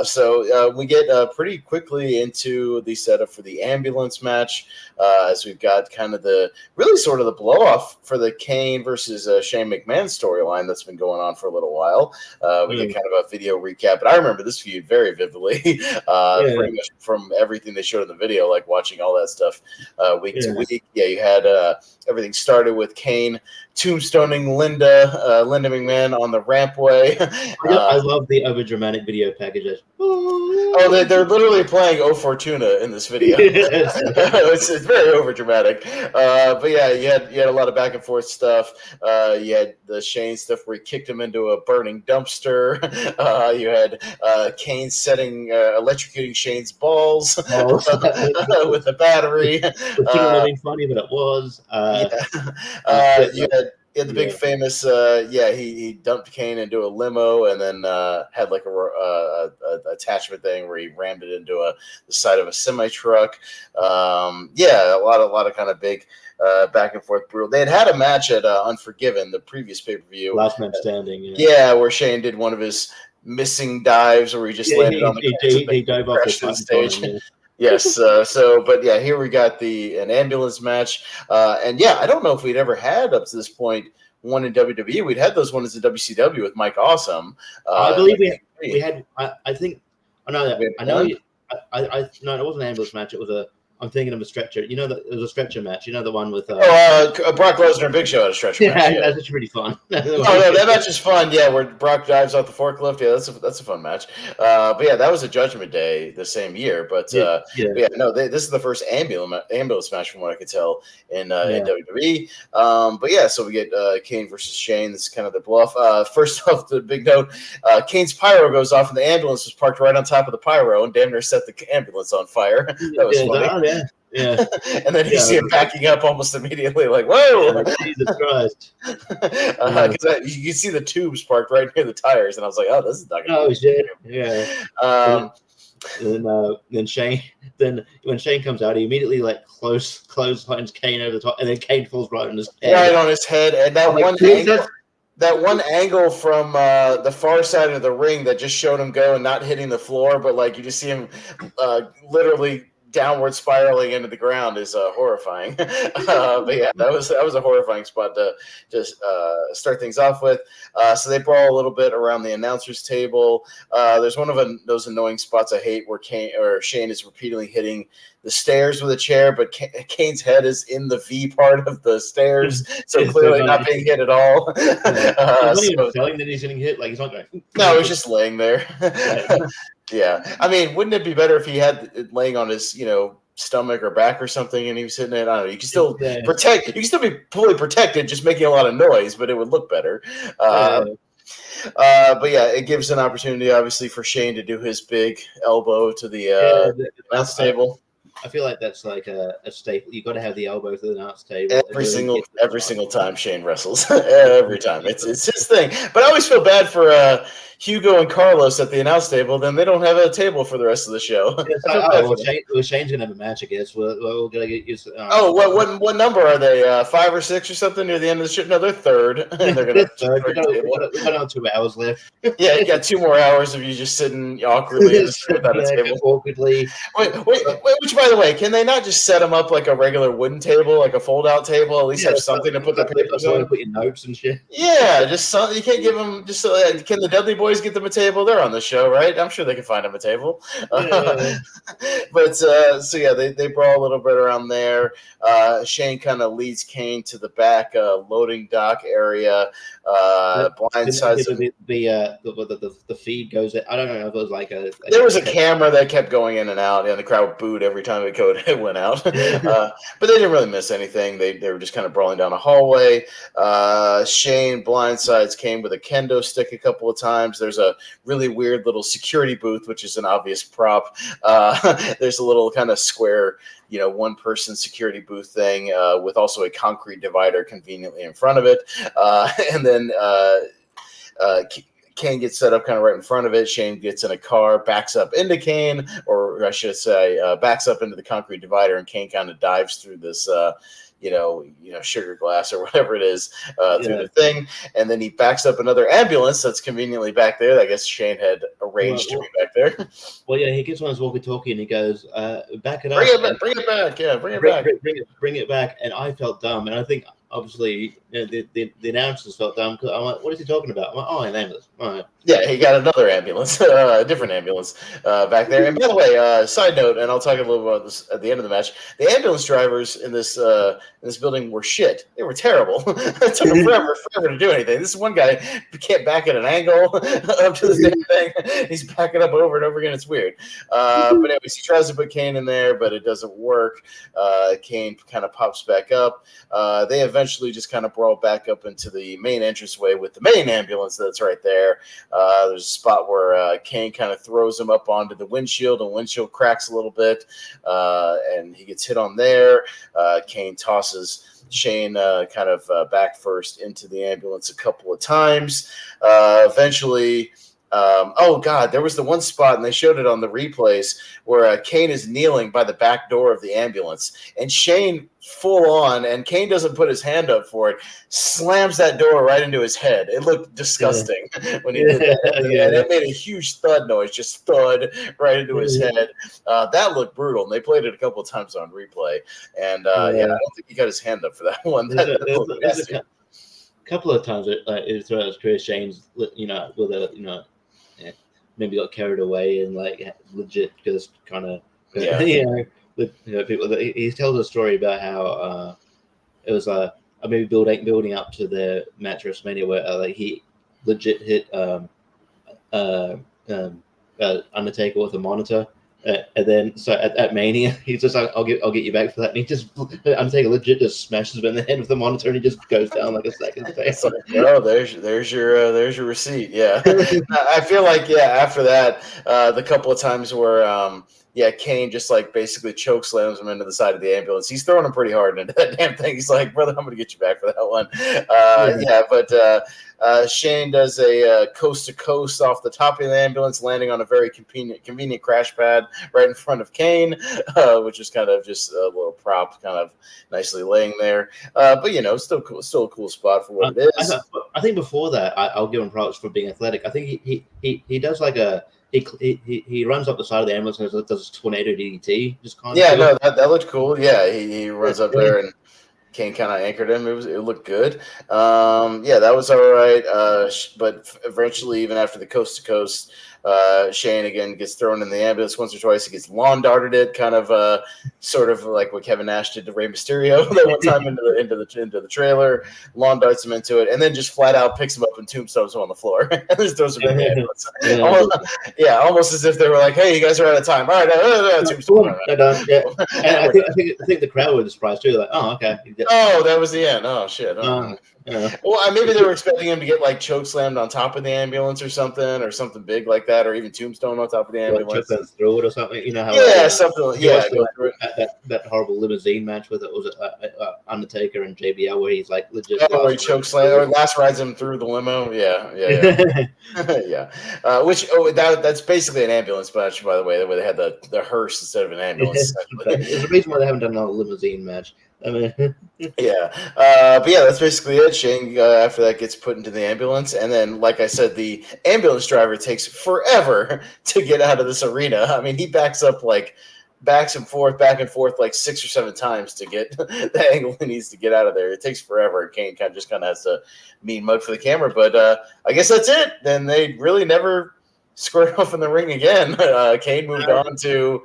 So we get pretty quickly into the setup for the ambulance match, as we've got kind of the blow off for the Kane versus Shane McMahon storyline that's been going on for a little while. We get kind of a video recap, but I remember this feud very vividly, pretty much from everything they showed in the video, like watching all that stuff week to week. Yeah, you had everything started with Kane tombstoning Linda McMahon on the rampway. I love the overdramatic video packages. Oh, they're literally playing O Fortuna in this video. It's very overdramatic. But yeah, you had a lot of back and forth stuff. You had the Shane stuff where he kicked him into a burning dumpster. You had Kane electrocuting Shane's balls with a battery. It shouldn't have been funny, but it was. You had the big famous, he dumped Kane into a limo and then had like a attachment thing where he rammed it into the side of a semi truck. A lot of kind of big back and forth brutal. They had a match at Unforgiven, the previous pay per view, Last Man Standing. Yeah, where Shane did one of his missing dives where he just landed on he dove off the stage. Yes. But here we got an ambulance match. I don't know if we'd ever had up to this point one in WWE. We'd had those ones in WCW with Mike Awesome. I believe we had. I think. I know that. I know. No, it wasn't an ambulance match. It was I'm thinking of a stretcher. You know, it was a stretcher match. You know, the one with Brock Lesnar and Big Show had a stretcher match. Yeah, that's pretty fun. That match is fun. Yeah, where Brock dives off the forklift. Yeah, that's a fun match. That was a Judgment Day the same year. But this is the first ambulance match from what I could tell in WWE. So we get Kane versus Shane. This is kind of the bluff. First off, the big note: Kane's pyro goes off, and the ambulance was parked right on top of the pyro, and damn near set the ambulance on fire. That was funny. Yeah. And then you see him backing up almost immediately, like, whoa! Jesus Christ. Because you see the tubes parked right near the tires, and I was like, oh, this is not going to be Then Shane, when Shane comes out, he immediately clotheslines Kane over the top, and then Kane falls right on his head. Right on his head, and that one angle from the far side of the ring that just showed him go and not hitting the floor, but like you just see him literally downward spiraling into the ground is horrifying. That was a horrifying spot to just start things off with. So they brawl a little bit around the announcers table. There's one of those annoying spots I hate where Shane is repeatedly hitting the stairs with a chair, but Kane's head is in the V part of the stairs, so clearly not being hit at all. He's not even telling that he's getting hit. Like he's not going. No, he's just laying there. Yeah, I mean, wouldn't it be better if he had it laying on his, stomach or back or something, and he was sitting there? I don't know. You can still protect. You can still be fully protected, just making a lot of noise, but it would look better. It gives an opportunity, obviously, for Shane to do his big elbow to the announce table. I feel like that's like a staple. You got to have the elbow to the announce table. Every single time Shane wrestles, every time it's his thing. But I always feel bad for Hugo and Carlos at the announce table. Then they don't have a table for the rest of the show. Shane's gonna have a match, I guess. We're gonna get used to. What number are they? 5 or 6 or something near the end of the show? No, they're third. And they're gonna third. We got 2 hours left. Yeah, you got 2 more hours of you just sitting awkwardly at a table. Awkwardly. Wait, which, by the way, can they not just set them up like a regular wooden table, like a fold-out table? At least have something to put their papers on. Put your notes and shit. Yeah, just something. You can't give them just. Can the Dudley Boys get them a table? They're on the show, right? I'm sure they can find them a table. Yeah. They brawl a little bit around there. Shane kind of leads Kane to the back loading dock area. Blindsides the feed goes. I don't know if it was like a. There was a camera that kept going in and out, and the crowd booed every time it went out. But they didn't really miss anything. They were just kind of brawling down a hallway. Shane blindsides Kane with a kendo stick a couple of times. There's a really weird little security booth, which is an obvious prop. There's a little kind of square, one-person security booth thing with also a concrete divider conveniently in front of it. And then Kane gets set up kind of right in front of it. Shane gets in a car, backs up into Kane, or I should say, backs up into the concrete divider, and Kane kind of dives through this, sugar glass or whatever it is through the thing, and then he backs up another ambulance that's conveniently back there. I guess Shane had arranged to be back there. Well, yeah, he gets on his walkie-talkie and he goes, "Back it up, bring it back, yeah, bring it back." And I felt dumb, and I think obviously the announcers felt dumb because I'm like, "What is he talking about?" I'm like, "Oh, an ambulance." All right. Yeah, he got another ambulance, a different ambulance back there. And by the way, side note, and I'll talk a little about this at the end of the match. The ambulance drivers in this building were shit. They were terrible. It took them forever to do anything. This one guy can't back at an angle up to this damn thing. He's backing up over and over again. It's weird. But anyways, he tries to put Kane in there, but it doesn't work. Kane kind of pops back up. They eventually just kind of brawl back up into the main entranceway with the main ambulance that's right there. There's a spot where Kane kind of throws him up onto the windshield, and windshield cracks a little bit, and he gets hit on there. Kane tosses Shane kind of back first into the ambulance a couple of times. Eventually, there was the one spot, and they showed it on the replays, where Kane is kneeling by the back door of the ambulance, and Shane full on, and Kane doesn't put his hand up for it, slams that door right into his head. It looked disgusting when he did that. And it made a huge thud noise, just thud right into his head. That looked brutal, and they played it a couple of times on replay. And I don't think he got his hand up for that one. There's a couple of times throughout his career, Shane's, maybe got carried away and legit just kind of people that he tells a story about how it was maybe building up to the match WrestleMania where he legit hit Undertaker with a monitor, and then so at Mania he's just like, I'll get you back for that, and he just Undertaker legit just smashes him in the head with the monitor, and he just goes down like a second face. Oh, there's your receipt. Yeah. I feel like after that the couple of times where Kane just basically choke slams him into the side of the ambulance. He's throwing him pretty hard into that damn thing. He's like, brother, I'm going to get you back for that one. But Shane does a coast to coast off the top of the ambulance, landing on a very convenient crash pad right in front of Kane, which is kind of just a little prop, kind of nicely laying there. But still cool, still a cool spot for what it is. I think before that, I'll give him props for being athletic. I think he does he runs up the side of the ambulance and does a tornado DDT. Just kind of that looked cool. Yeah, he runs up there and Kane kind of anchored him. It looked good. That was all right. But eventually, even after the coast to coast, Shane again gets thrown in the ambulance once or twice. He gets lawn darted it, kind of sort of like what Kevin Nash did to Rey Mysterio that one time into the trailer. Lawn darts him into it, and then just flat out picks him up and tombstones him on the floor, and just throws him in the ambulance. Almost as if they were like, "Hey, you guys are out of time. All right, tombstone." They're done. Yeah, and I think the crowd were surprised too. Like, oh, okay. Oh, that was the end. Oh shit. Well, maybe they were expecting him to get choke slammed on top of the ambulance or something big like that, or even tombstone on top of the ambulance. Choke through it or something. You know how? Something. That horrible limousine match with Undertaker and JBL, where he's legit. Oh, he choke slammed or last rides him through the limo. Yeah. That's basically an ambulance match, by the way, where they had the hearse instead of an ambulance. There's a reason why they haven't done another limousine match. But that's basically it. Shane, after that, gets put into the ambulance, and then, like I said, the ambulance driver takes forever to get out of this arena. I mean, he backs and forth, back and forth, 6 or 7 times to get the angle he needs to get out of there. It takes forever. Kane kind of has to mean mug for the camera, but I guess that's it. Then they really never squared off in the ring again. Kane moved on to.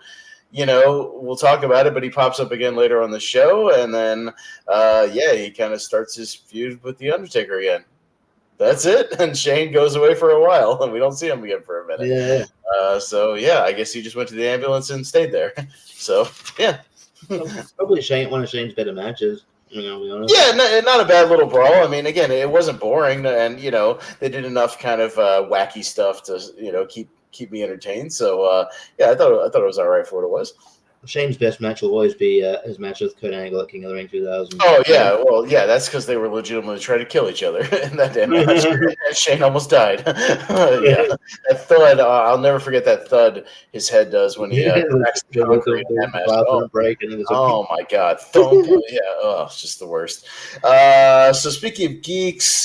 We'll talk about it, but he pops up again later on the show, and then, he kind of starts his feud with The Undertaker again. That's it, and Shane goes away for a while, and we don't see him again for a minute. I guess he just went to the ambulance and stayed there. So, yeah. Probably one of Shane's better matches. Be honest. Yeah, not a bad little brawl. I mean, again, it wasn't boring, and, they did enough kind of wacky stuff to, keep me entertained. So I thought it was all right for what it was. Shane's best match will always be his match with Kurt Angle at King of the Ring 2000. Oh yeah, well yeah, that's because they were legitimately trying to kill each other in that damn match. And Shane almost died. Yeah, that thud. I'll never forget that thud his head does when he cracks the concrete in that match. Break and Oh my god, yeah, oh, it's just the worst. So speaking of geeks,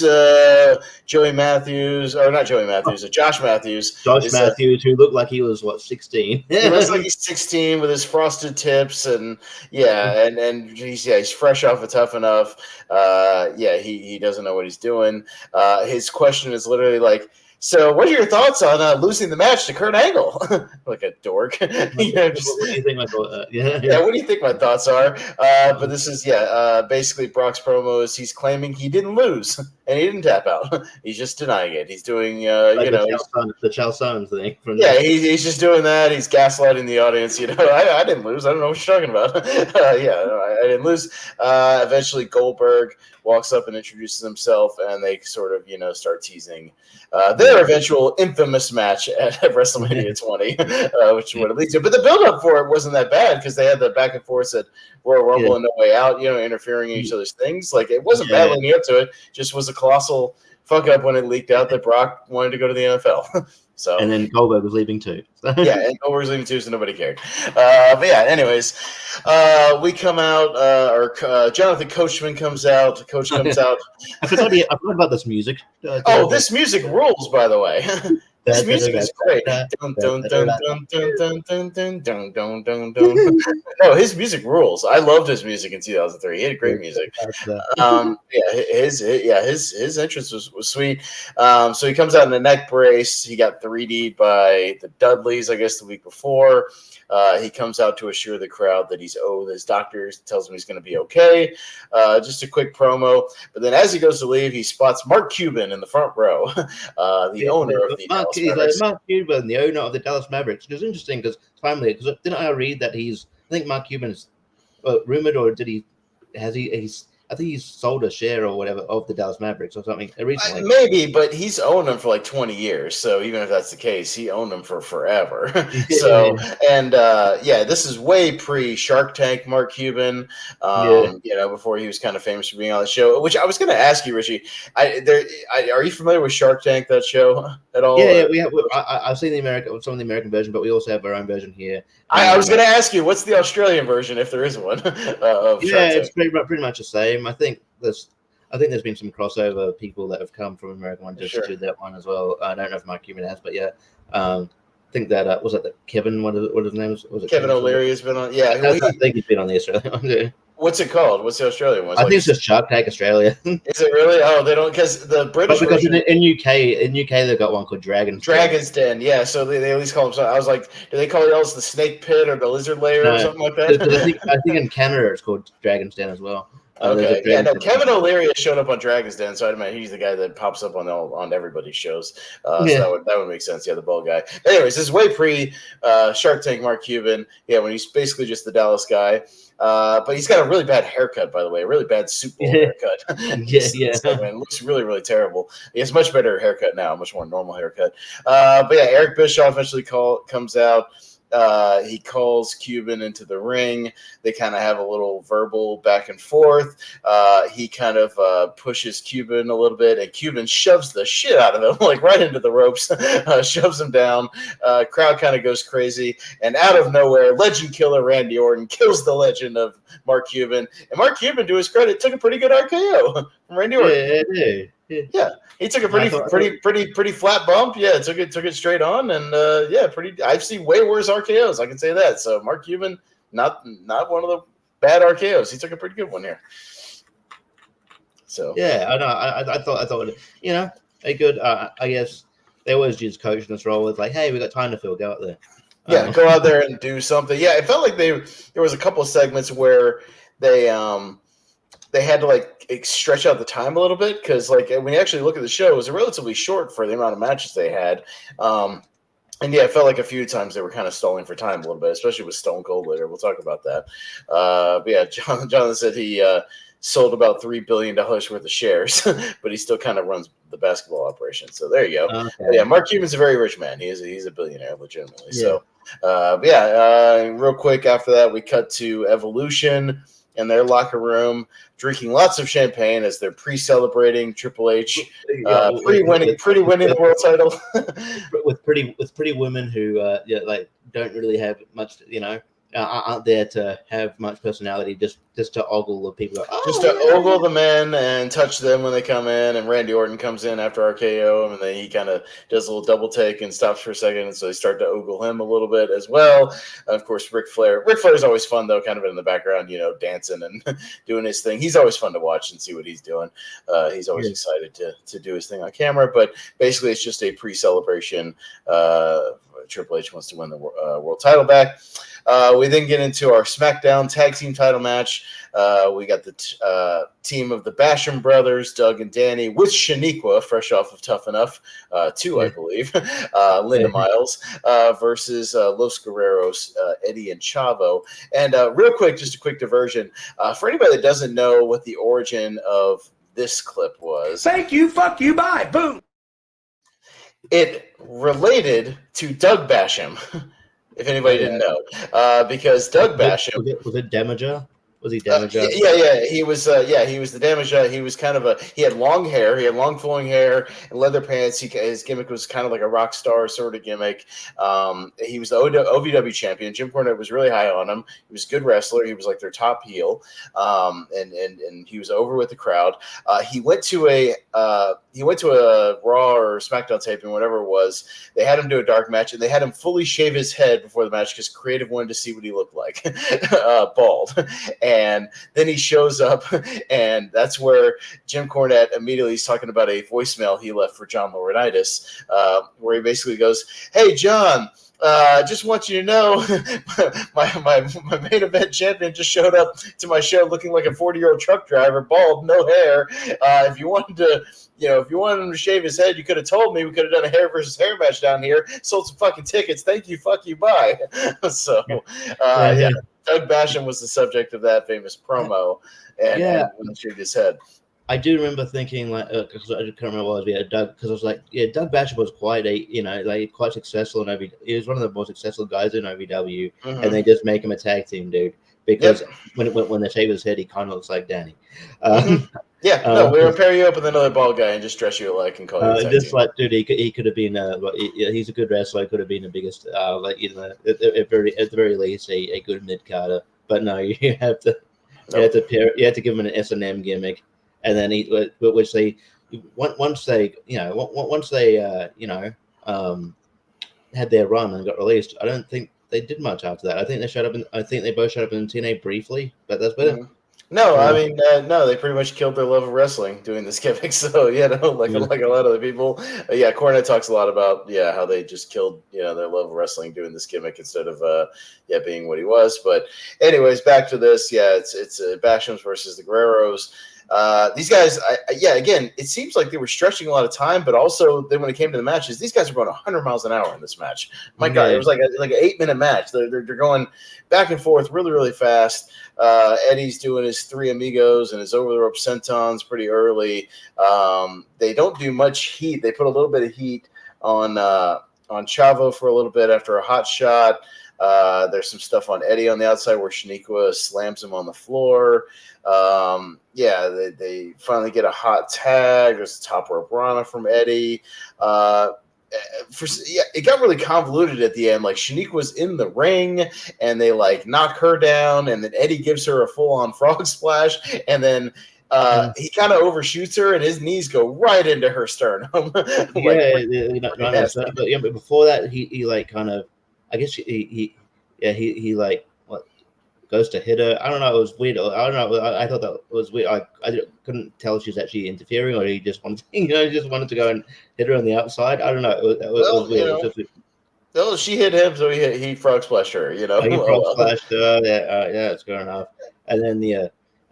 Joey Matthews, or not Joey Matthews, Josh Matthews. Josh Matthews, who looked like he was 16. He looks like he's 16 with his frosted tips, and he's fresh off of Tough Enough. He doesn't know what he's doing. His question is literally like, so, what are your thoughts on losing the match to Kurt Angle? Like a dork. What do you think my what do you think my thoughts are? But this is, basically Brock's promo is he's claiming he didn't lose and he didn't tap out. He's just denying it. He's doing, the Chael Sonnen thing. He's just doing that. He's gaslighting the audience. I didn't lose. I don't know what you're talking about. I didn't lose. Eventually, Goldberg walks up and introduces himself, and they sort of, start teasing their eventual infamous match at WrestleMania 20, which would lead to. But the build-up for it wasn't that bad because they had the back and forth at Royal Rumble and No Way Out, interfering in each other's things. Like, it wasn't bad leading up to it. Just was a colossal fuck-up when it leaked out that Brock wanted to go to the NFL. So, and then Goldberg was leaving too. And Goldberg was leaving too, so nobody cared. Anyways, we come out, Jonathan Coachman comes out. Coach comes out. I forgot about this music. This music rules, by the way. This music is great. No, his music rules. I loved his music in 2003. He had great music. His entrance was sweet. So he comes out in a neck brace. He got 3D'd by the Dudleys, I guess, the week before. He comes out to assure the crowd that his doctor tells him he's going to be okay. Just a quick promo. But then as he goes to leave, he spots Mark Cuban in the front row, the owner of the Dallas Mavericks. Mark Cuban, the owner of the Dallas Mavericks. It was interesting because finally, didn't I read that I think Mark Cuban is rumored, or I think he's sold a share or whatever of the Dallas Mavericks or something recently. Maybe, but he's owned them for like 20 years. So even if that's the case, he owned them for forever. This is way pre Shark Tank Mark Cuban, before he was kind of famous for being on the show, which I was going to ask you, Richie, are you familiar with Shark Tank, that show at all? Yeah, we have. I've seen some of the American version, but we also have our own version here. I was going to ask you, what's the Australian version, if there is one? It's pretty much the same. I think there's been some crossover people that have come from American one just to that one as well. I don't know if Mark Cuban has, but I think that was it. Kevin, what his name was it? Kevin O'Leary has been on. Yeah, I think he's been on the Australian one. What's it called? What's the Australian one? I think it's just Shark Tank Australia. Is it really? Oh, they don't, because the British. Because version, in UK they've got one called Dragon's Den. Yeah, so they at least call them. I was like, do they call it else the Snake Pit or the Lizard Lair or something like that? I think in Canada it's called Dragon's Den as well. Okay. Kevin O'Leary has shown up on Dragon's Den, so I'd imagine he's the guy that pops up on everybody's shows. So that would make sense. Yeah, the bald guy. Anyways, this is way pre Shark Tank Mark Cuban. Yeah, when he's basically just the Dallas guy. But he's got a really bad haircut, by the way, a really bad Super Bowl haircut. It looks really, really terrible. He has much better haircut now, much more normal haircut. Eric Bischoff eventually comes out. He calls Cuban into the ring. They kind of have a little verbal back and forth. He kind of pushes Cuban a little bit, and Cuban shoves the shit out of him, like right into the ropes, shoves him down. Crowd kind of goes crazy, and out of nowhere, legend killer Randy Orton kills the legend of Mark Cuban. And Mark Cuban, to his credit, took a pretty good RKO from Randy Orton. Yeah, he took a pretty flat bump. Yeah, took it straight on, and I've seen way worse RKOs. I can say that. So Mark Cuban, not one of the bad RKOs. He took a pretty good one here. So yeah, I know. I thought a good. I guess they always use coach in this role. It's like, hey, we got time to fill. Go out there. Yeah, go out there and do something. Yeah, it felt like there was a couple of segments where they had to stretch out the time a little bit, because when you actually look at the show, it was relatively short for the amount of matches they had. It felt like a few times they were kind of stalling for time a little bit, especially with Stone Cold later. We'll talk about that. Jonathan said he sold about $3 billion worth of shares, but he still kind of runs the basketball operation. So there you go. Okay. Mark Cuban's a very rich man. He's a billionaire, legitimately. Yeah. So But yeah, real quick after that, we cut to Evolution in their locker room, drinking lots of champagne as they're pre-celebrating Triple H, pre-winning the world title. with pretty women who like don't really have much, aren't there to have much personality, just to ogle the people. Like, just to ogle the men and touch them when they come in, and Randy Orton comes in after RKO him, and then he kind of does a little double take and stops for a second, and so they start to ogle him a little bit as well. Of course, Ric Flair is always fun, though, kind of in the background, dancing and doing his thing. He's always fun to watch and see what he's doing. He's always excited to do his thing on camera, but basically it's just a pre-celebration. Triple H wants to win the world title back. We then get into our SmackDown Tag Team title match. We got the team of the Basham brothers, Doug and Danny, with Shaniqua, fresh off of Tough Enough 2, I believe, Linda Miles, versus Los Guerreros, Eddie and Chavo. And real quick, just a quick diversion. For anybody that doesn't know what the origin of this clip was. Thank you, fuck you, bye, boom. It related to Doug Basham, if anybody didn't know, because Doug Basham was it Damager? Was he Damager? Yeah. He was the Damager. He was kind of he had long hair. He had long flowing hair and leather pants. His gimmick was kind of like a rock star sort of gimmick. He was the OVW champion. Jim Cornette was really high on him. He was a good wrestler. He was like their top heel. And he was over with the crowd. He went to a Raw or SmackDown taping, whatever it was. They had him do a dark match, and they had him fully shave his head before the match because creative wanted to see what he looked like, bald. And then he shows up, and that's where Jim Cornette immediately is talking about a voicemail he left for John Laurinaitis, where he basically goes, "Hey, John, just want you to know, my main event champion just showed up to my show looking like a 40-year-old truck driver, bald, no hair. If you wanted him to shave his head, you could have told me. We could have done a hair versus hair match down here. Sold some fucking tickets. Thank you. Fuck you. Bye." So, yeah. Doug Basham was the subject of that famous promo, and shaved his head. I do remember thinking, like, because I can't remember what it was, Doug, because I was like, Doug Basham was quite quite successful in OVW. He was one of the most successful guys in OVW, and they just make him a tag team dude because when they shave his head, he kind of looks like Danny. We would pair you up with another bald guy and just dress you alike and call you a tag team. Like, dude, he could have been. He's a good wrestler. Could have been the biggest. At the very least, a good mid carder. But no, you have to. Nope. You have to give him an S&M gimmick, and then once they had their run and got released, I don't think they did much after that. I think they both showed up in TNA briefly, but that's better. Mm-hmm. No, I mean, no, they pretty much killed their love of wrestling doing this gimmick. So, like a lot of the people. Cornette talks a lot about, how they just killed, their love of wrestling doing this gimmick instead of, being what he was. But anyways, back to this. It's Basham's versus the Guerreros. These guys, again, it seems like they were stretching a lot of time, but also then when it came to the matches, these guys were going 100 miles an hour in this match. My God, it was like an 8-minute match. They're going back and forth really, really fast. Eddie's doing his Three Amigos and his over the rope sentons pretty early. They don't do much heat. They put a little bit of heat on Chavo for a little bit after a hot shot. There's some stuff on Eddie on the outside where Shaniqua slams him on the floor. They finally get a hot tag. There's a top rope Rana from Eddie. It got really convoluted at the end. Like Shaniqua's in the ring, and they knock her down, and then Eddie gives her a full-on frog splash, and then he kind of overshoots her, and his knees go right into her sternum. But before that, he kind of. I guess he goes to hit her. I don't know. It was weird. I don't know. I thought that was weird. I couldn't tell if she was actually interfering or he just wanted, to go and hit her on the outside. I don't know. It was weird. No, she hit him, so he frog splashed her. He frog splashed her. It's good enough. And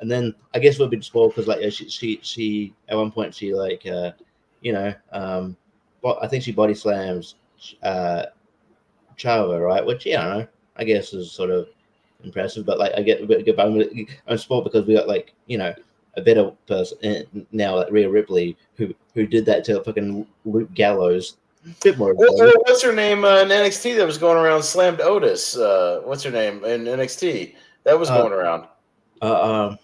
then I guess we've been spoiled because she at one point she I think she body slams Chavo, right? Which I I guess is sort of impressive. But I'm spoiled because we got a better person now, like Rhea Ripley, who did that to fucking Luke Gallows bit more. What's her name in NXT that was going around? Slammed Otis. What's her name in NXT? That was going around. The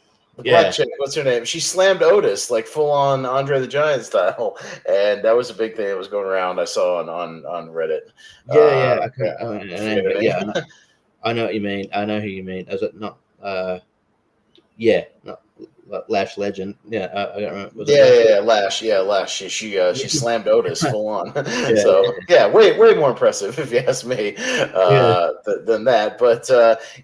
black chick, what's her name? She slammed Otis like full on Andre the Giant style, and that was a big thing that was going around. I saw on Reddit. I know what you mean. I know who you mean. Is it not? Not Lash Legend. Yeah, I don't remember. Lash. She slammed Otis full on. Way more impressive if you ask me than that. But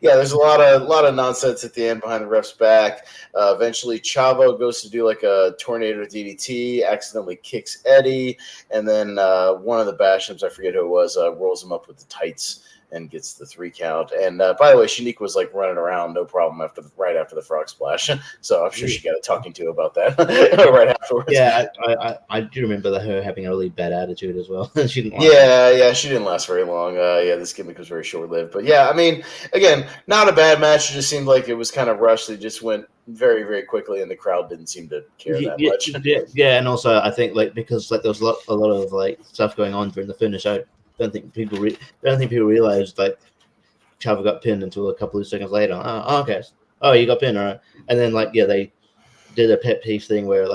there's a lot of nonsense at the end behind the ref's back. Eventually, Chavo goes to do like a tornado DDT, accidentally kicks Eddie, and then one of the Bashams, I forget who it was, rolls him up with the tights and gets the 3 count. And by the way, Shanique was like running around, no problem, right after the frog splash. So I'm sure she got a talking to about that right afterwards. Yeah, I do remember her having a really bad attitude as well. She didn't. She didn't last very long. This gimmick was very short lived. But yeah, I mean, again, not a bad match. It just seemed like it was kind of rushed. They just went very, very quickly, and the crowd didn't seem to care that much. And also I think like because like there was a lot of like stuff going on during the finish. I don't think people realized like Chavo got pinned until a couple of seconds later. Okay. Oh, you got pinned, all right. And then they did a pet peeve thing where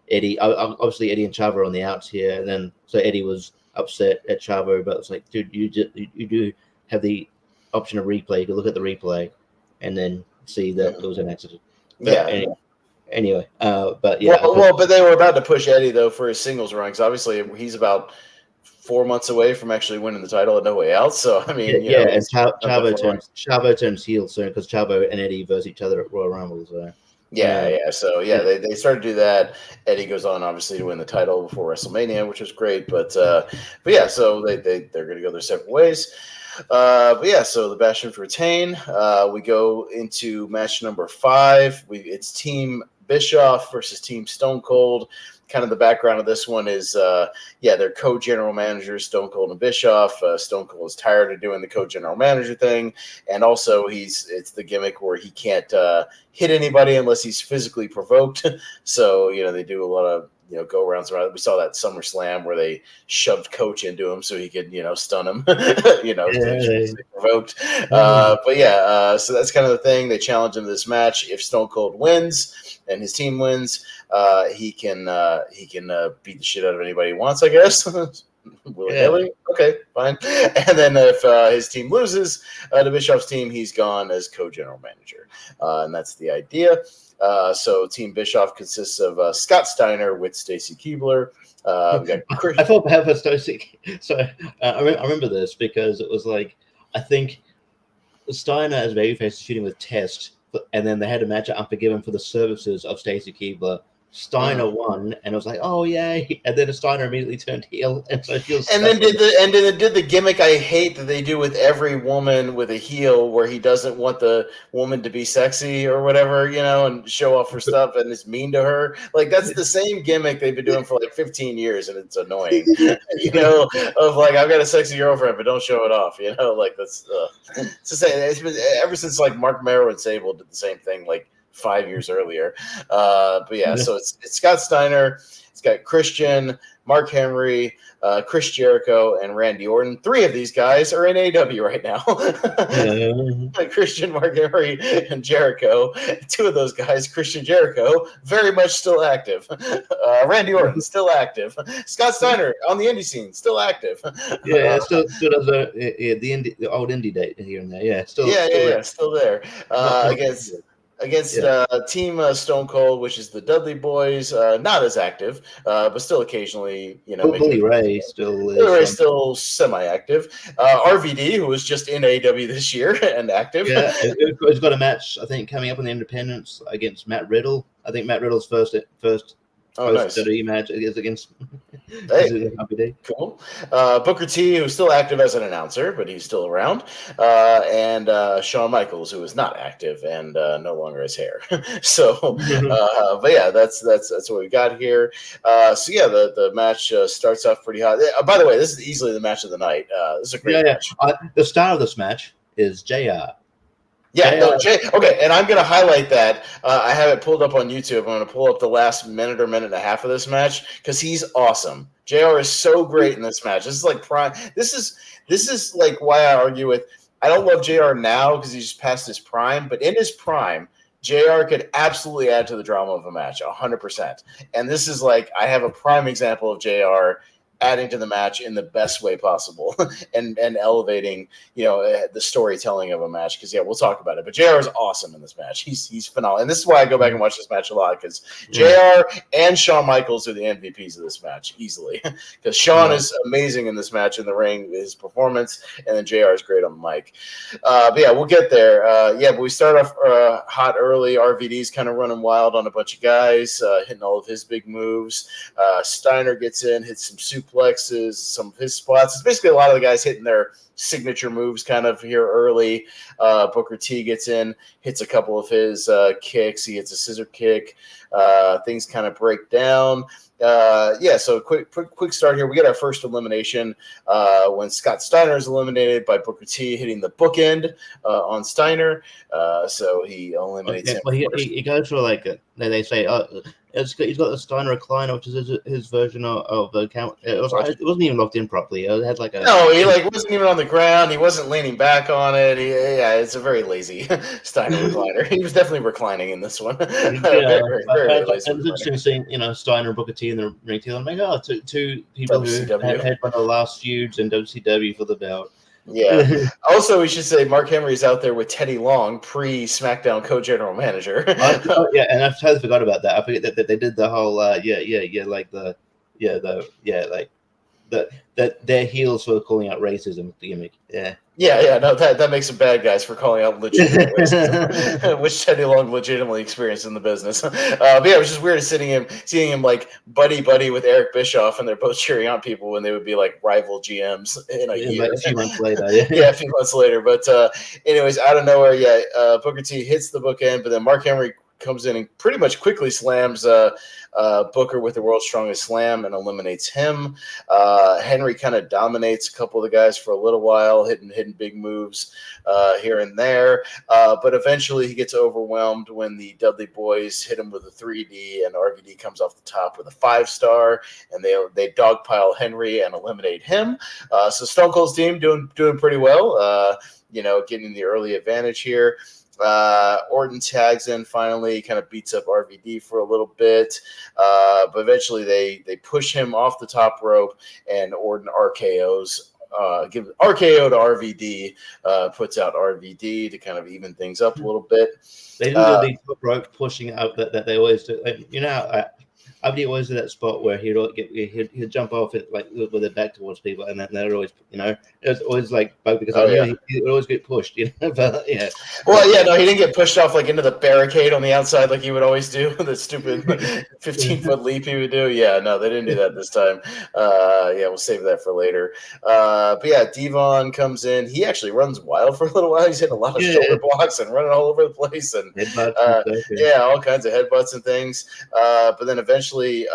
Eddie, obviously Eddie and Chavo are on the outs here, and then so Eddie was upset at Chavo, but it's like, dude, you do have the option of replay. You can look at the replay and then see that it was an accident. But anyway, but yeah. But they were about to push Eddie though for his singles run, because obviously he's about 4 months away from actually winning the title at No Way Out. So I mean, and Chavo turns heel soon because Chavo and Eddie versus each other at Royal Rumble. So So they started to do that. Eddie goes on obviously to win the title before WrestleMania, which was great. But so they're going to go their separate ways. So the Bashams retain. We go into match number 5. It's Team Bischoff versus Team Stone Cold. Kind of the background of this one is, they're co-general managers, Stone Cold and Bischoff. Stone Cold is tired of doing the co-general manager thing, and also it's the gimmick where he can't hit anybody unless he's physically provoked. So they do a lot of go arounds around. We saw that SummerSlam where they shoved Coach into him so he could stun him. Provoked. So that's kind of the thing. They challenge him to this match. If Stone Cold wins and his team wins, he can beat the shit out of anybody he wants, I guess. Willy-nilly? Okay, fine. And then if his team loses, the Bischoff's team, he's gone as co-general manager. And that's the idea. So Team Bischoff consists of Scott Steiner with Stacy Keibler. I thought that was Stacy. So I remember this because it was like, I think Steiner as babyface shooting with Test, and then they had a match at Unforgiven for the services of Stacy Keibler. Steiner won, and it was like, oh yay! And then Steiner immediately turned heel, and so he was. And then did the gimmick I hate that they do with every woman with a heel, where he doesn't want the woman to be sexy or whatever, and show off her stuff, and is mean to her. Like that's the same gimmick they've been doing for like 15 years, and it's annoying. Of like I've got a sexy girlfriend, but don't show it off. Like that's it's the same. It's been ever since like Mark Mero and Sable did the same thing like 5 years earlier. So it's Scott Steiner, it's got Christian, Mark Henry, Chris Jericho, and Randy Orton. 3 of these guys are in AEW right now. Christian, Mark Henry, and Jericho. 2 of those guys, Christian, Jericho, very much still active. Randy Orton, still active. Scott Steiner on the indie scene, still active. Still does the old indie date here and there. Still there. Against Team Stone Cold, which is the Dudley Boys, not as active, but still occasionally, Bully Ray still is. Bully Ray still semi-active. RVD, who was just in AEW this year and active. Yeah, he's got a match, I think, coming up in the Independence against Matt Riddle. I think Matt Riddle's first nice. WWE match is against RVD. Cool. Booker T, who's still active as an announcer, but he's still around, and Shawn Michaels, who is not active and no longer has hair. So, that's what we got here. The match starts off pretty hot. By the way, this is easily the match of the night. This is a great match. The star of this match is JR. Yeah, no, Jay. Okay, and I'm going to highlight that. I have it pulled up on YouTube. I'm going to pull up the last minute or minute and a half of this match because he's awesome. JR is so great in this match. This is like prime. This is like why I argue with. I don't love JR now because he's just past his prime, but in his prime, JR could absolutely add to the drama of a match, 100%. And this is like I have a prime example of JR adding to the match in the best way possible and elevating, the storytelling of a match. Because we'll talk about it. But JR is awesome in this match. He's phenomenal, and this is why I go back and watch this match a lot because JR and Shawn Michaels are the MVPs of this match easily. Because Shawn is amazing in this match in the ring, his performance, and then JR is great on the mic. But we'll get there. But we start off hot early. RVD's kind of running wild on a bunch of guys, hitting all of his big moves. Steiner gets in, hits some suplexes, some of his spots. It's basically a lot of the guys hitting their signature moves kind of here early. Booker T gets in, hits a couple of his kicks. He hits a scissor kick. Things kind of break down. So quick start here. We get our first elimination when Scott Steiner is eliminated by Booker T hitting the bookend on Steiner. So he eliminates him. Well, he goes for they say, he's got the Steiner recliner, which is his version of the count. It wasn't even locked in properly. It had he wasn't even on the ground. He wasn't leaning back on it. It's a very lazy Steiner recliner. He was definitely reclining in this one. Very lazy. It was interesting seeing Steiner and Booker T in the ring together. I'm like, two people WCW. who had one of the last feuds in WCW for the belt. Yeah. Also, we should say Mark Henry's out there with Teddy Long, pre-SmackDown co-general manager. And I totally forgot about that. I forget that they did the whole that their heels for calling out racism gimmick. That makes them bad guys for calling out legitimate racism, which Teddy Long legitimately experienced in the business. It was just weird seeing him like buddy with Eric Bischoff, and they're both cheering on people when they would be like rival GMs in a year. Like a few months later. A few months later. But anyways, out of nowhere, Booker T hits the bookend, but then Mark Henry comes in and pretty much quickly slams Booker with the World's Strongest Slam and eliminates him. Henry kind of dominates a couple of the guys for a little while, hitting big moves here and there. But eventually he gets overwhelmed when the Dudley Boys hit him with a 3D, and RVD comes off the top with a 5-star, and they dogpile Henry and eliminate him. So Stone Cold's team doing pretty well, getting the early advantage here. Orton tags in finally, kind of beats up RVD for a little bit, but eventually they push him off the top rope, and Orton RKO's give RKO to RVD, puts out RVD to kind of even things up a little bit. They do the top rope pushing up that they always do. RVD always do that spot where he'd jump off it with their back towards people, and then they're always it was always because he would always get pushed, But he didn't get pushed off into the barricade on the outside like he would always do. The stupid 15-foot leap he would do. Yeah, no, they didn't do that this time. We'll save that for later. Devon comes in. He actually runs wild for a little while. He's hitting a lot of shoulder blocks and running all over the place, and all kinds of headbutts and things. But then eventually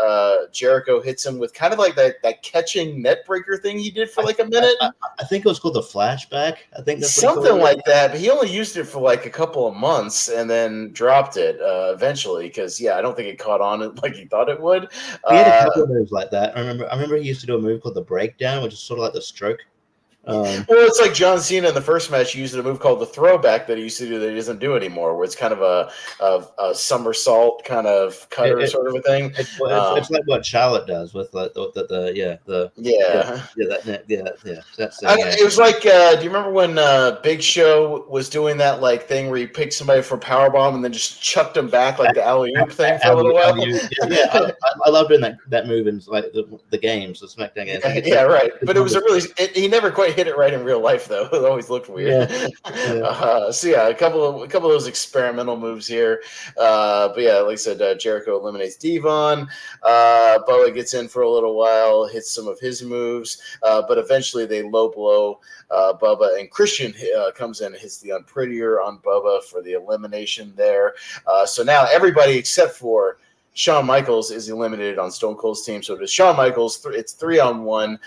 Jericho hits him with kind of like that catching net breaker thing he did for a minute. I think it was called the flashback. I think that's something like that. But he only used it for a couple of months and then dropped it eventually because I don't think it caught on like he thought it would. He had a couple of moves like that. I remember he used to do a move called the breakdown, which is sort of like the stroke. It's like John Cena in the first match used a move called the throwback that he used to do that he doesn't do anymore, where it's kind of a somersault kind of cutter sort of a thing. It's like what Charlotte does with It was like, do you remember when Big Show was doing that thing where he picked somebody for powerbomb and then just chucked him back like the alley-oop thing for a little while? I love doing that move in the games, the SmackDown games. Right. But it was he never quite hit it right in real life, though. It always looked weird. A couple of those experimental moves here. Like I said, Jericho eliminates Devon. Bubba gets in for a little while, hits some of his moves, but eventually they low blow Bubba, and Christian comes in and hits the Unprettier on Bubba for the elimination there. So now everybody except for Shawn Michaels is eliminated on Stone Cold's team. So to Shawn Michaels, it's 3-on-1.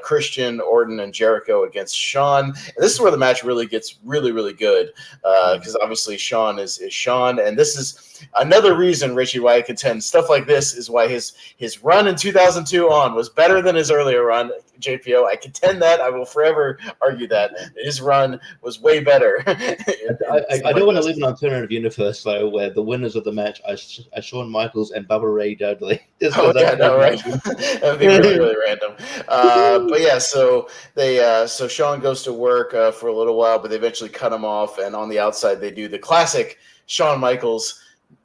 Christian, Orton, and Jericho against Shawn. And this is where the match really gets really, really good because obviously Shawn is Shawn. And this is another reason, Richie, why I contend stuff like this is why his run in 2002 on was better than his earlier run, JPO. I contend that. I will forever argue that. His run was way better. I don't want to live in an alternative universe, though, where the winners of the match are Shawn Michaels and Bubba Ray Dudley. Oh, yeah, no, right? That would be really, really random. But yeah, so so Shawn goes to work for a little while, but they eventually cut him off. And on the outside, they do the classic Shawn Michaels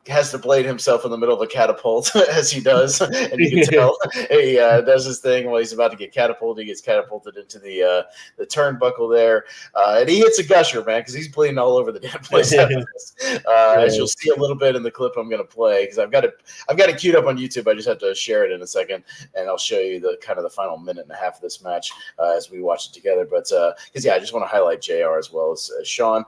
has to blade himself in the middle of a catapult as he does, and you can tell he does his thing while he's about to get catapulted. He gets catapulted into the turnbuckle there, and he hits a gusher, man, because he's bleeding all over the damn place after this. As you'll see a little bit in the clip I'm going to play, because I've got it queued up on YouTube. I just have to share it in a second, and I'll show you the kind of the final minute and a half of this match as we watch it together. But because I just want to highlight JR as well as Shawn.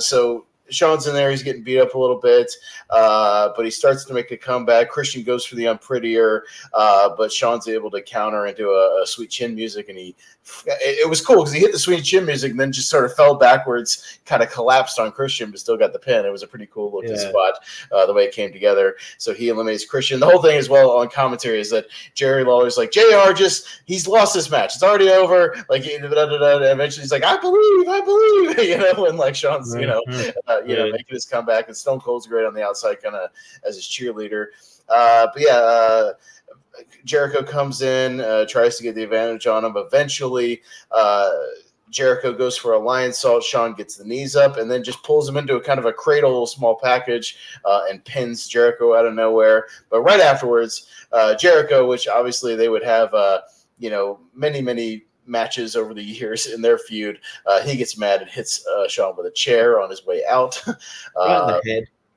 So Shawn's in there. He's getting beat up a little bit, but he starts to make a comeback. Christian goes for the unprettier, but Shawn's able to counter into a sweet chin music, and it was cool because he hit the sweet chin music and then just sort of fell backwards, kind of collapsed on Christian, but still got the pin. It was a pretty cool looking spot, the way it came together. So he eliminates Christian. The whole thing as well on commentary is that Jerry Lawler's like, JR he's lost this match. It's already over. Like, eventually he's like, I believe, when like Shawn's, making his comeback, and Stone Cold's great on the outside, kind of as his cheerleader. Jericho comes in, tries to get the advantage on him. Eventually, Jericho goes for a lion salt. Shawn gets the knees up and then just pulls him into a kind of a cradle, small package, and pins Jericho out of nowhere. But right afterwards, Jericho, which obviously they would have, many matches over the years in their feud, he gets mad and hits Shawn with a chair on his way out.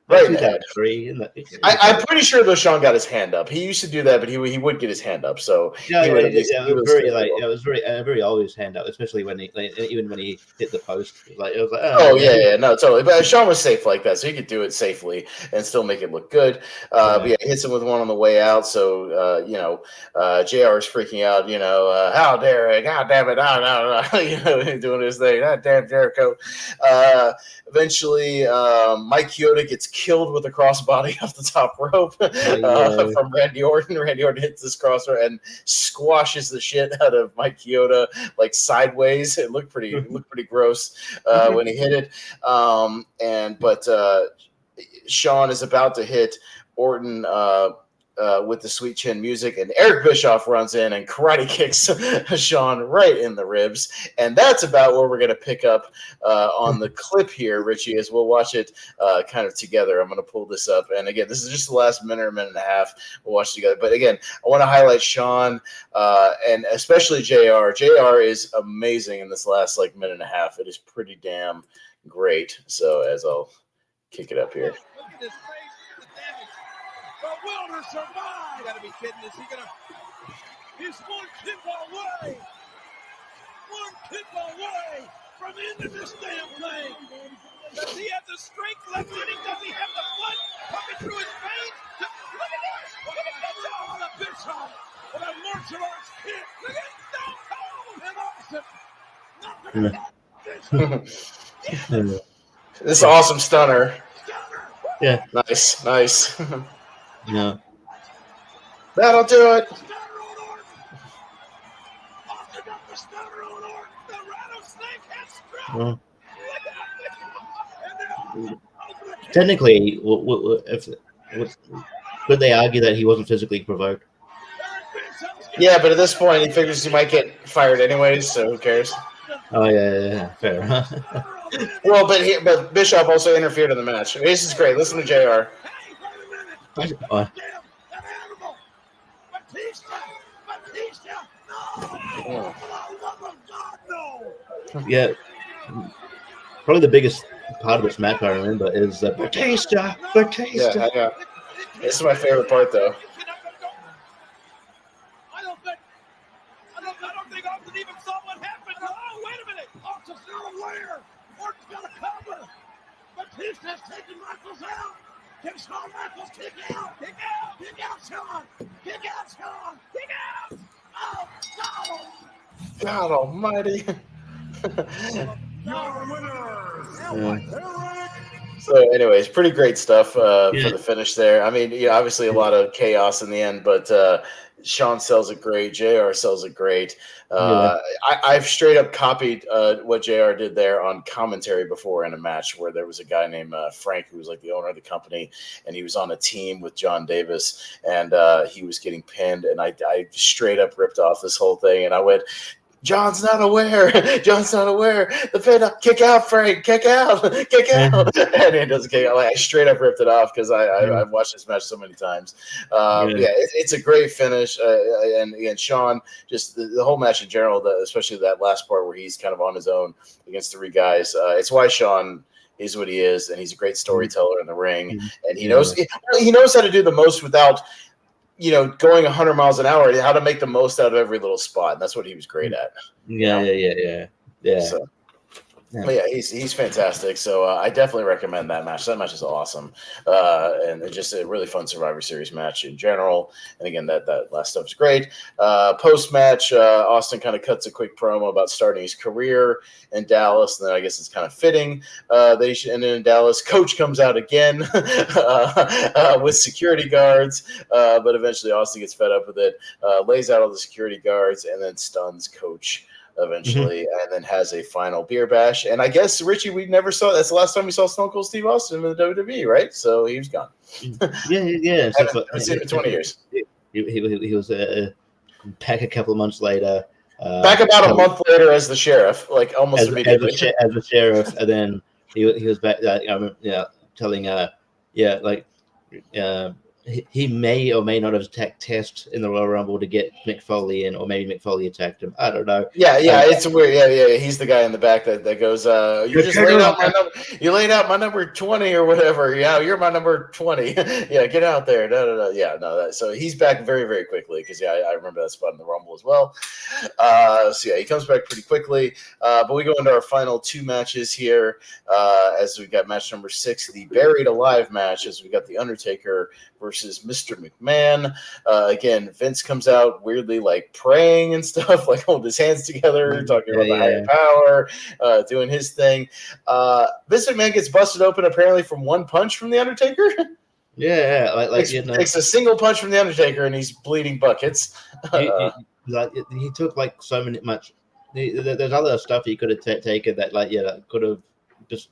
Right in the head. Right in the head. I'm I'm pretty sure though Shawn got his hand up. He used to do that, but he would get his hand up. So it was very obvious hand up, especially when even when he hit the post. Like it was like, no, totally. But Shawn was safe like that, so he could do it safely and still make it look good. But yeah, hits him with one on the way out. So JR is freaking out. How dare it? God damn it! No, doing his thing. God damn Jericho. Eventually, Mike Chioda gets killed with a crossbody off the top rope from Randy Orton. Randy Orton hits this crossover and squashes the shit out of Mike Chioda like sideways. It looked pretty gross when he hit it. But Shawn is about to hit Orton with the sweet chin music, and Eric Bischoff runs in and karate kicks Shawn right in the ribs. And that's about where we're going to pick up on the clip here, Richie, as we'll watch it kind of together. I'm going to pull this up. And again, this is just the last minute or minute and a half. We'll watch it together. But again, I want to highlight Shawn and especially JR. JR is amazing in this last minute and a half. It is pretty damn great. So as I'll kick it up here. Look at his face. But Wilder survived. You gotta be kidding. Is he gonna? He's one kick away. One kick away from into this damn thing. Does he have the strength left in him? Does he have the blood pumping through his veins? Look at this! Look at Bischoff on the Bischoff with a martial arts kick. Look at Stone Cold and Austin. Nothing. This awesome stunner. Yeah. Nice. Yeah. That'll do it. Well, technically, could they argue that he wasn't physically provoked? Yeah, but at this point, he figures he might get fired anyways, so who cares? Oh yeah, fair. Well, but Bischoff also interfered in the match. This is great. Listen to JR. Yeah, probably the biggest part of this match I remember is Batista. Yeah. This is my favorite part, though. I don't think Austin even saw what happened. Oh, wait a minute. Austin's not aware. Orton's got a cover. Batista's taking Michaels out. Can Shawn Michaels kick out? Kick out, Shawn. Kick out, Shawn. Kick out. Oh. God Almighty. Your winners. So, anyways, pretty great stuff for Yeah. the finish there. I mean, obviously a lot of chaos in the end, but Sean sells it great. JR sells it great. I've straight up copied what JR did there on commentary before in a match where there was a guy named Frank who was like the owner of the company, and he was on a team with John Davis, and he was getting pinned, and I straight up ripped off this whole thing, and I went, John's not aware. John's not aware. The pin, kick out, Frank. Kick out. Kick out. And he doesn't kick out. Like, I straight up ripped it off because I've watched this match so many times. It's a great finish. And Sean, just the whole match in general, especially that last part where he's kind of on his own against three guys. It's why Sean is what he is, and he's a great storyteller in the ring. And he knows how to do the most without – going 100 miles an hour, how to make the most out of every little spot. And that's what he was great at. Yeah. So, but yeah, he's fantastic. So I definitely recommend that match. That match is awesome. And it's just a really fun Survivor Series match in general. And again, that last stuff is great. Post-match, Austin kind of cuts a quick promo about starting his career in Dallas. And then I guess it's kind of fitting that he should end it in Dallas. Coach comes out again with security guards. But eventually Austin gets fed up with it, lays out all the security guards, and then stuns Coach eventually, and then has a final beer bash. And I guess, Richie, we never saw – that's the last time we saw Stone Cold Steve Austin in the WWE, right? So he was gone. Yeah. I've seen him for 20 years. He was back a couple of months later. Back about a month later as the sheriff, like almost immediately. As the sheriff, and then he was back telling he may or may not have attacked Test in the Royal Rumble to get Mick Foley in, or maybe Mick Foley attacked him. I don't know. Yeah, it's weird. Yeah. He's the guy in the back that goes, you just laid out my number. You laid out my number 20 or whatever. Yeah, you're my number 20. Yeah, get out there. No. Yeah, no. So he's back very, very quickly because I remember that spot in the Rumble as well. He comes back pretty quickly. But we go into our final two matches here, as we got match number 6, the Buried Alive match, as we got the Undertaker versus Mr. McMahon. Again, Vince comes out weirdly like praying and stuff, like holding his hands together, talking about the higher power, doing his thing. Vince McMahon gets busted open apparently from one punch from the Undertaker. Takes a single punch from the Undertaker and he's bleeding buckets. He took like so much. There's other stuff he could have taken that could have just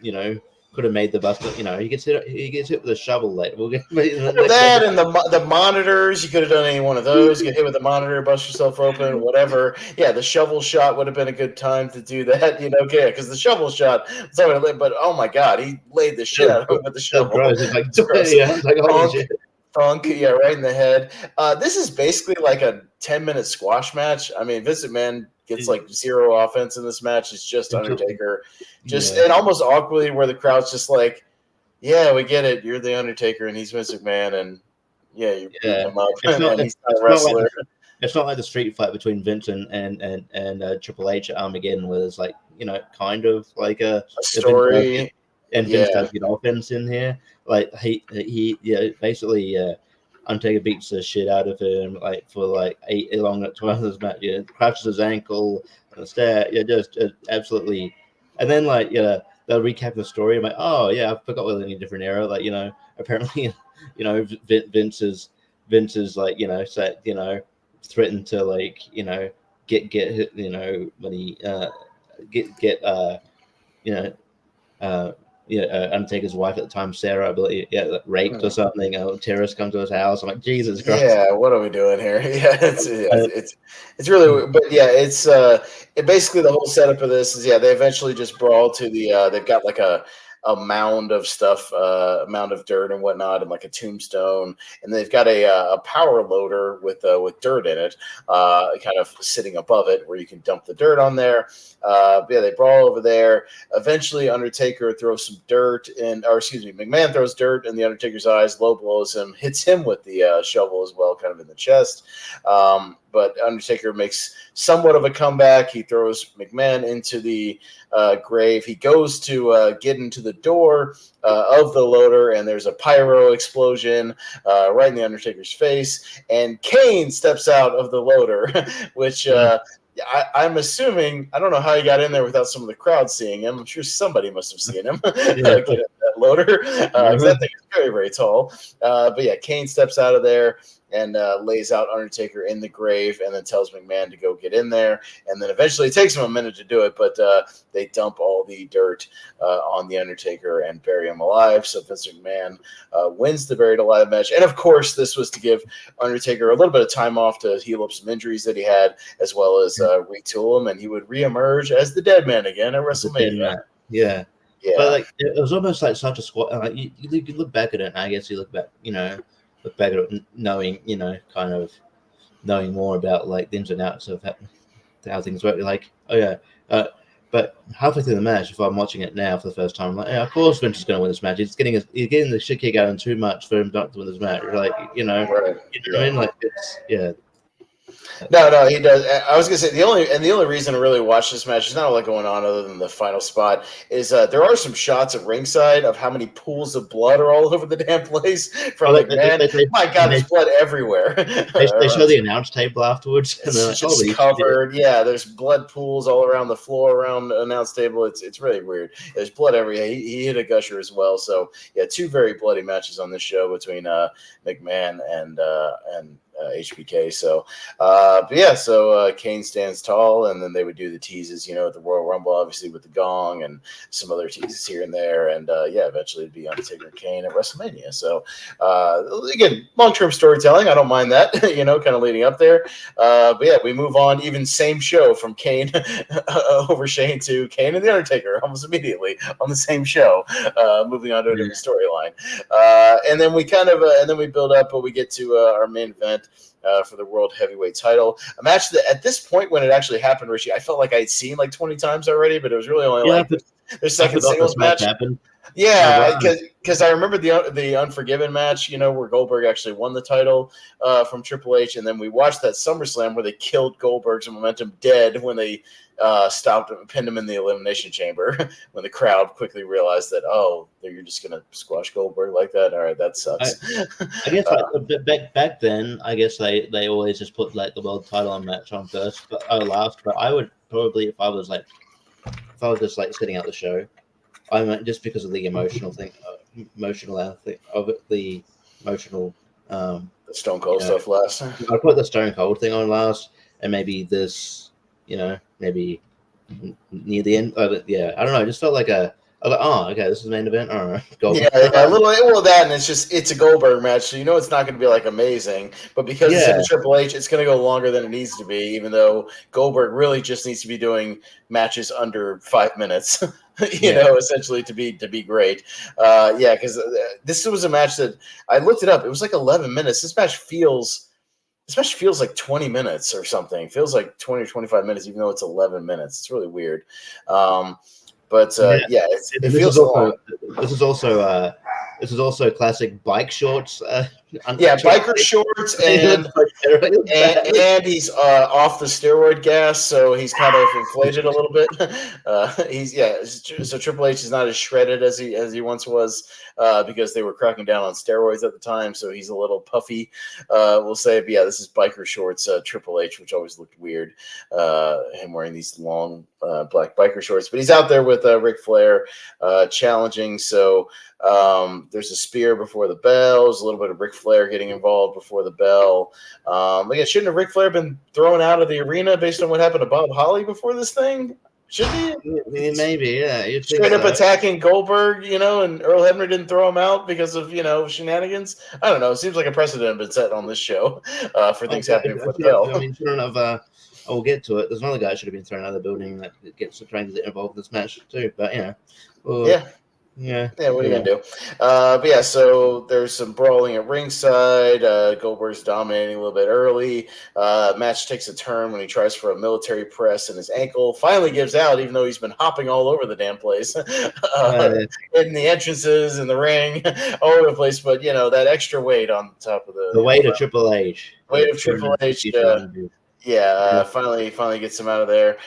could have made the bust. He gets hit with a shovel later. We'll get that and the monitors. You could have done any one of those. Get hit with the monitor, bust yourself open, whatever. Yeah, the shovel shot would have been a good time to do that. Because the shovel shot. But oh my God, he laid the shit out of him with the shovel. It's like holy shit. Funk, right in the head. This is basically like a 10-minute squash match. I mean, Vince McMahon gets like zero offense in this match. It's just Undertaker. And almost awkwardly where the crowd's just like, yeah, we get it. You're the Undertaker and he's Vince McMahon and you're beating him up and he's not a wrestler. It's not like the street fight between Vince and Triple H at Armageddon where there's like, kind of like a story. And Vince does get offense in here. Like he basically Undertaker beats the shit out of him for 8 long 12 match. Crushes his ankle and just absolutely. And then they'll recap the story. I'm like, oh yeah, I forgot we're in a different era. Apparently, Vince's threatened to get hit. When he Undertaker's wife at the time, Sarah, I believe, raped or something. Terrorists come to his house. I'm like, Jesus Christ. Yeah, what are we doing here? Yeah, it's really, but yeah, it's basically the whole setup of this is they eventually just brawl to the they've got like a mound of stuff, a mound of dirt and whatnot, and like a tombstone, and they've got a power loader with dirt in it, kind of sitting above it where you can dump the dirt on there. They brawl over there. Eventually, Undertaker throws some dirt McMahon throws dirt in the Undertaker's eyes, low blows him, hits him with the shovel as well, kind of in the chest. But Undertaker makes somewhat of a comeback. He throws McMahon into the grave. He goes to get into the the door of the loader, and there's a pyro explosion right in the Undertaker's face, and Kane steps out of the loader, which I'm assuming, I don't know how he got in there without some of the crowd seeing him. I'm sure somebody must have seen him get in that loader, because that thing is very, very tall. But yeah, Kane steps out of there and lays out Undertaker in the grave, and then tells McMahon to go get in there. And then eventually it takes him a minute to do it, but they dump all the dirt on the Undertaker and bury him alive. So Vince McMahon wins the buried alive match. And of course, this was to give Undertaker a little bit of time off to heal up some injuries that he had, as well as retool him, and he would reemerge as the dead man again at WrestleMania. Yeah. Yeah. But like it was almost like such a squad. Like you look back at it, and I guess you look back at it knowing, kind of knowing more about like the ins and outs of how things work. You're like, oh yeah. But halfway through the match, if I'm watching it now for the first time, I'm like, yeah, of course Vince is going to win this match. He's getting the shit kicked out of him too much for him not to win this match. You're like, Right. You know what I mean? Like it's No, he does. I was gonna say the only reason to really watch this match is not a lot going on other than the final spot. Is there are some shots at ringside of how many pools of blood are all over the damn place from McMahon. My God, there's blood everywhere. They show the announce table afterwards, and It's just covered. Yeah, there's blood pools all around the floor around the announce table. It's really weird. There's blood everywhere. He hit a gusher as well. So yeah, two very bloody matches on this show between McMahon and HBK. So, but yeah, so Kane stands tall, and then they would do the teases, at the Royal Rumble, obviously with the gong and some other teases here and there, and yeah, eventually it'd be Undertaker and Kane at WrestleMania. So, again, long-term storytelling, I don't mind that, kind of leading up there. But yeah, we move on. Even same show from Kane over Shane to Kane and the Undertaker almost immediately on the same show. Moving on to a different storyline, and then we we build up, but we get to our main event. For the World Heavyweight title. A match that at this point when it actually happened, Richie, I felt like I'd seen like 20 times already, but it was really only their second singles match. Happened. Yeah, because I remember the Unforgiven match, where Goldberg actually won the title from Triple H, and then we watched that SummerSlam where they killed Goldberg's momentum dead when they stopped him, pinned him in the Elimination Chamber when the crowd quickly realized that, you're just going to squash Goldberg like that? All right, that sucks. I guess back then, I guess they always just put like the world title on match on first, but last. But I would probably, if I was just like sitting out the show, I meant just because of the emotional thing, the Stone Cold stuff last. I'd put the Stone Cold thing on last, and maybe this, maybe near the end. Yeah, I don't know. I just felt like I was like, oh, okay, this is the main event. All right, Goldberg. Yeah, a little of that, and it's a Goldberg match, so it's not going to be like amazing. But because it's in Triple H, it's going to go longer than it needs to be, even though Goldberg really just needs to be doing matches under 5 minutes, essentially to be great. Because this was a match that I looked it up. It was like 11 minutes. This match feels like 20 minutes or something. It feels like 20 or 25 minutes, even though it's 11 minutes. It's really weird. It feels long. This is also classic bike shorts. Biker shorts, and he's off the steroid gas, so he's kind of inflated a little bit. So Triple H is not as shredded as he once was because they were cracking down on steroids at the time, so he's a little puffy. We'll say, but yeah, this is biker shorts Triple H, which always looked weird. Him wearing these long black biker shorts, but he's out there with Ric Flair challenging. So there's a spear before the bell. There's a little bit of Ric Flair getting involved before the bell. Shouldn't have Ric Flair been thrown out of the arena based on what happened to Bob Holly before this thing? Should he? Maybe, yeah. Straight up attacking Goldberg, and Earl Hebner didn't throw him out because of, shenanigans. I don't know. It seems like a precedent has been set on this show for things happening before the bell. I mean, we'll get to it. There's another guy who should have been thrown out of the building that gets trying to get involved in this match too. But Yeah, what are you gonna do? So there's some brawling at ringside. Goldberg's dominating a little bit early. Match takes a turn when he tries for a military press, and his ankle finally gives out, even though he's been hopping all over the damn place, in the entrances, in the ring, all over the place. But that extra weight on top of the weight of Triple H. Weight of Triple H. Finally gets him out of there.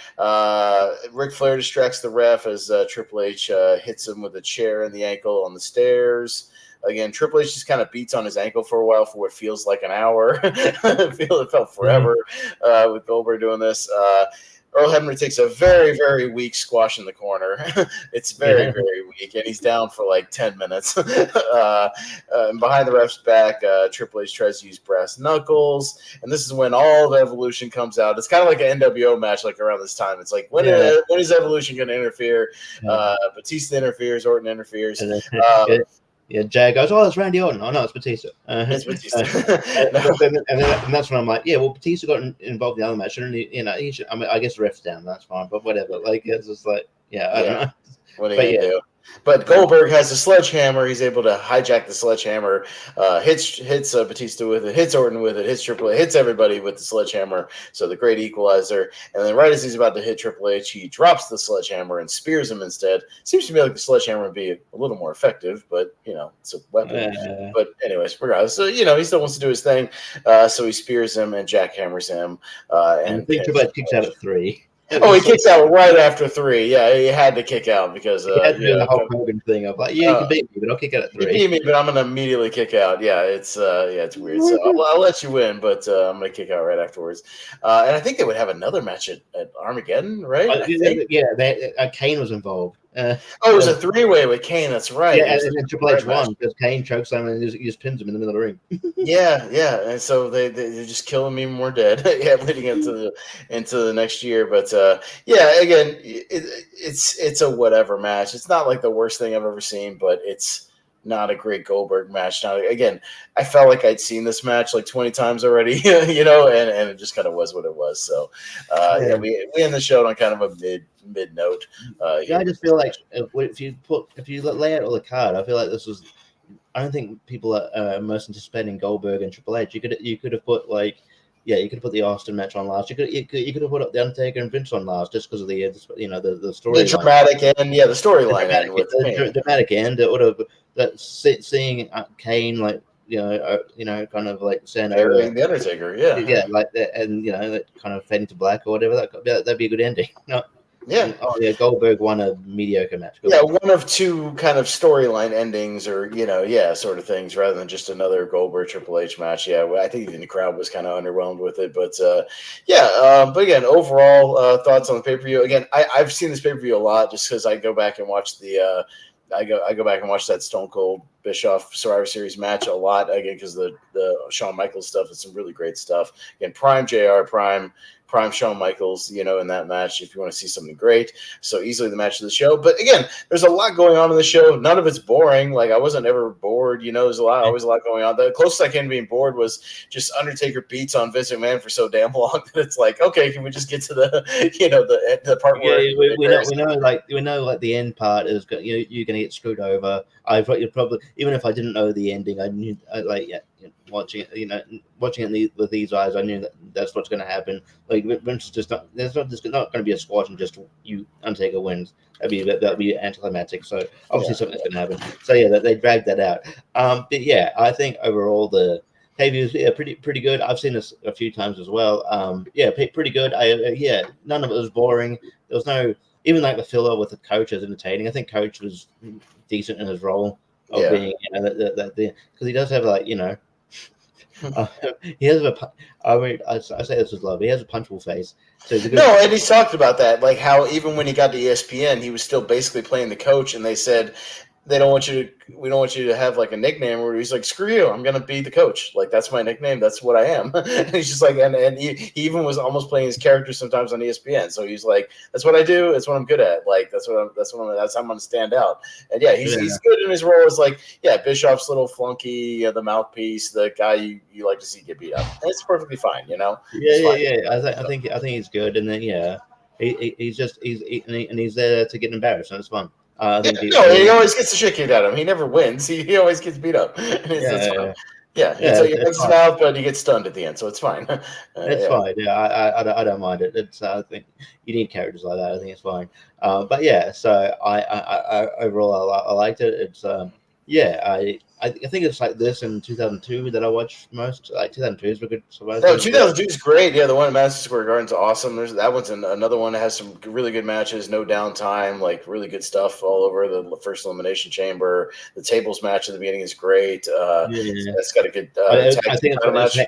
Ric Flair distracts the ref as Triple H hits him with a chair in the ankle on the stairs. Again, Triple H just kind of beats on his ankle for a while for what feels like an hour. It felt forever with Goldberg doing this. Earl Hebner takes a very, very weak squash in the corner. It's very, very weak, and he's down for like 10 minutes. And behind the ref's back, Triple H tries to use brass knuckles, and this is when all the Evolution comes out. It's kind of like an NWO match, like around this time. It's like, when is Evolution going to interfere? Batista interferes, Orton interferes. Yeah, Jay goes, "Oh, it's Randy Orton." Oh no, it's Batista. It's Batista. And that's when I'm like, "Yeah, well, Batista got involved in the other match, shouldn't he? You know, he should. I mean, I guess the ref's down. That's fine, but whatever. Like, it's just like, I don't know. What are you gonna do? But Goldberg has a sledgehammer. He's able to hijack the sledgehammer, hits Batista with it, hits Orton with it, hits Triple H, hits everybody with the sledgehammer. So the great equalizer. And then right as he's about to hit Triple H, he drops the sledgehammer and spears him instead. Seems to me like the sledgehammer would be a little more effective, but it's a weapon. But anyways, regardless, so he still wants to do his thing. So he spears him and jackhammers him. And Triple H kicks out at 3. Oh, he kicks out right after 3. Yeah, he had to kick out because he had to do the Hulk Hogan thing of like, you can beat me, but I'll kick out at 3. You beat me, but I'm gonna immediately kick out. Yeah, it's weird. So I'll let you win, but I'm gonna kick out right afterwards. And I think they would have another match at Armageddon, right? Kane was involved. It was a 3-way with Kane. That's right. Yeah, and then Triple H won because Kane chokes him and he just pins him in the middle of the ring. yeah, and so they're just killing me more dead. Leading into the next year. But again, it's a whatever match. It's not like the worst thing I've ever seen, but it's not a great Goldberg match. Now, again, I felt like I'd seen this match like 20 times already, and it just kind of was what it was. So, we end the show on kind of a mid note. I just feel like if you lay out all the card, I feel like this was. I don't think people are most anticipating Goldberg and Triple H. You could have put you could put the Austin match on last. You could have put up the Undertaker and Vince on last just because of the story. The dramatic end, the storyline end with the dramatic end. It would have seeing Kane kind of like saying over the Undertaker, like that, and that kind of fading to black or whatever. That'd be a good ending. Goldberg won a mediocre match. One of two kind of storyline endings, or sort of things, rather than just another Goldberg Triple H match. I think even the crowd was kind of underwhelmed with it, but but again, overall thoughts on the pay per view. Again, I've seen this pay per view a lot just because I go back and watch I go back and watch that Stone Cold Bischoff Survivor Series match a lot, again, because the Shawn Michaels stuff is some really great stuff. Again, prime JR, prime Shawn Michaels, in that match if you want to see something great. So easily the match of the show. But again, there's a lot going on in the show. None of it's boring. Like, I wasn't ever bored. There's always a lot going on. The closest I came to being bored was just Undertaker beats on Vince McMahon for so damn long that it's like, okay, can we just get to the the part where we know the end part is you're gonna get screwed over. You'd probably, even if I didn't know the ending, I knew watching it with these eyes, I knew that's what's going to happen. Like, Vince is just not. There's not going to be a squash and just Undertaker wins. That'd be anticlimactic. So obviously something's going to happen. So they dragged that out. But I think overall the pay-per-view is pretty good. I've seen this a few times as well. Pretty good. None of it was boring. There was no, even like the filler with the Coach was entertaining. I think Coach was decent in his role of being because he does have he has I say this with love. He has a punchable face. So and he's talked about that, like how even when he got to ESPN, he was still basically playing the Coach, and they said we don't want you to have like a nickname where he's like, screw you, I'm gonna be the Coach. Like, that's my nickname, that's what I am. And he's just like, and he even was almost playing his character sometimes on ESPN. So he's like, that's what I do, that's what I'm good at. Like, that's how I'm gonna stand out. And he's good in his role as like, Bischoff's little flunky, the mouthpiece, the guy you like to see get beat up. And it's perfectly fine, I think he's good, and then he's there to get embarrassed, and it's fun. He always gets the shit kicked out of him. He never wins. He always gets beat up. It's fine. So he gets out, but he gets stunned at the end, so it's fine. It's fine. I don't mind it. I think you need characters like that. I think it's fine. So I overall I liked it. It's yeah, I think it's like this in 2002 that I watched most. Like 2002 is a good. No, 2002 is great. Yeah, the one at Madison Square Garden's awesome. There's that one's another one that has some really good matches, no downtime, like really good stuff all over. The first elimination chamber, the tables match at the beginning is great. Yeah, That's got a good I think title match.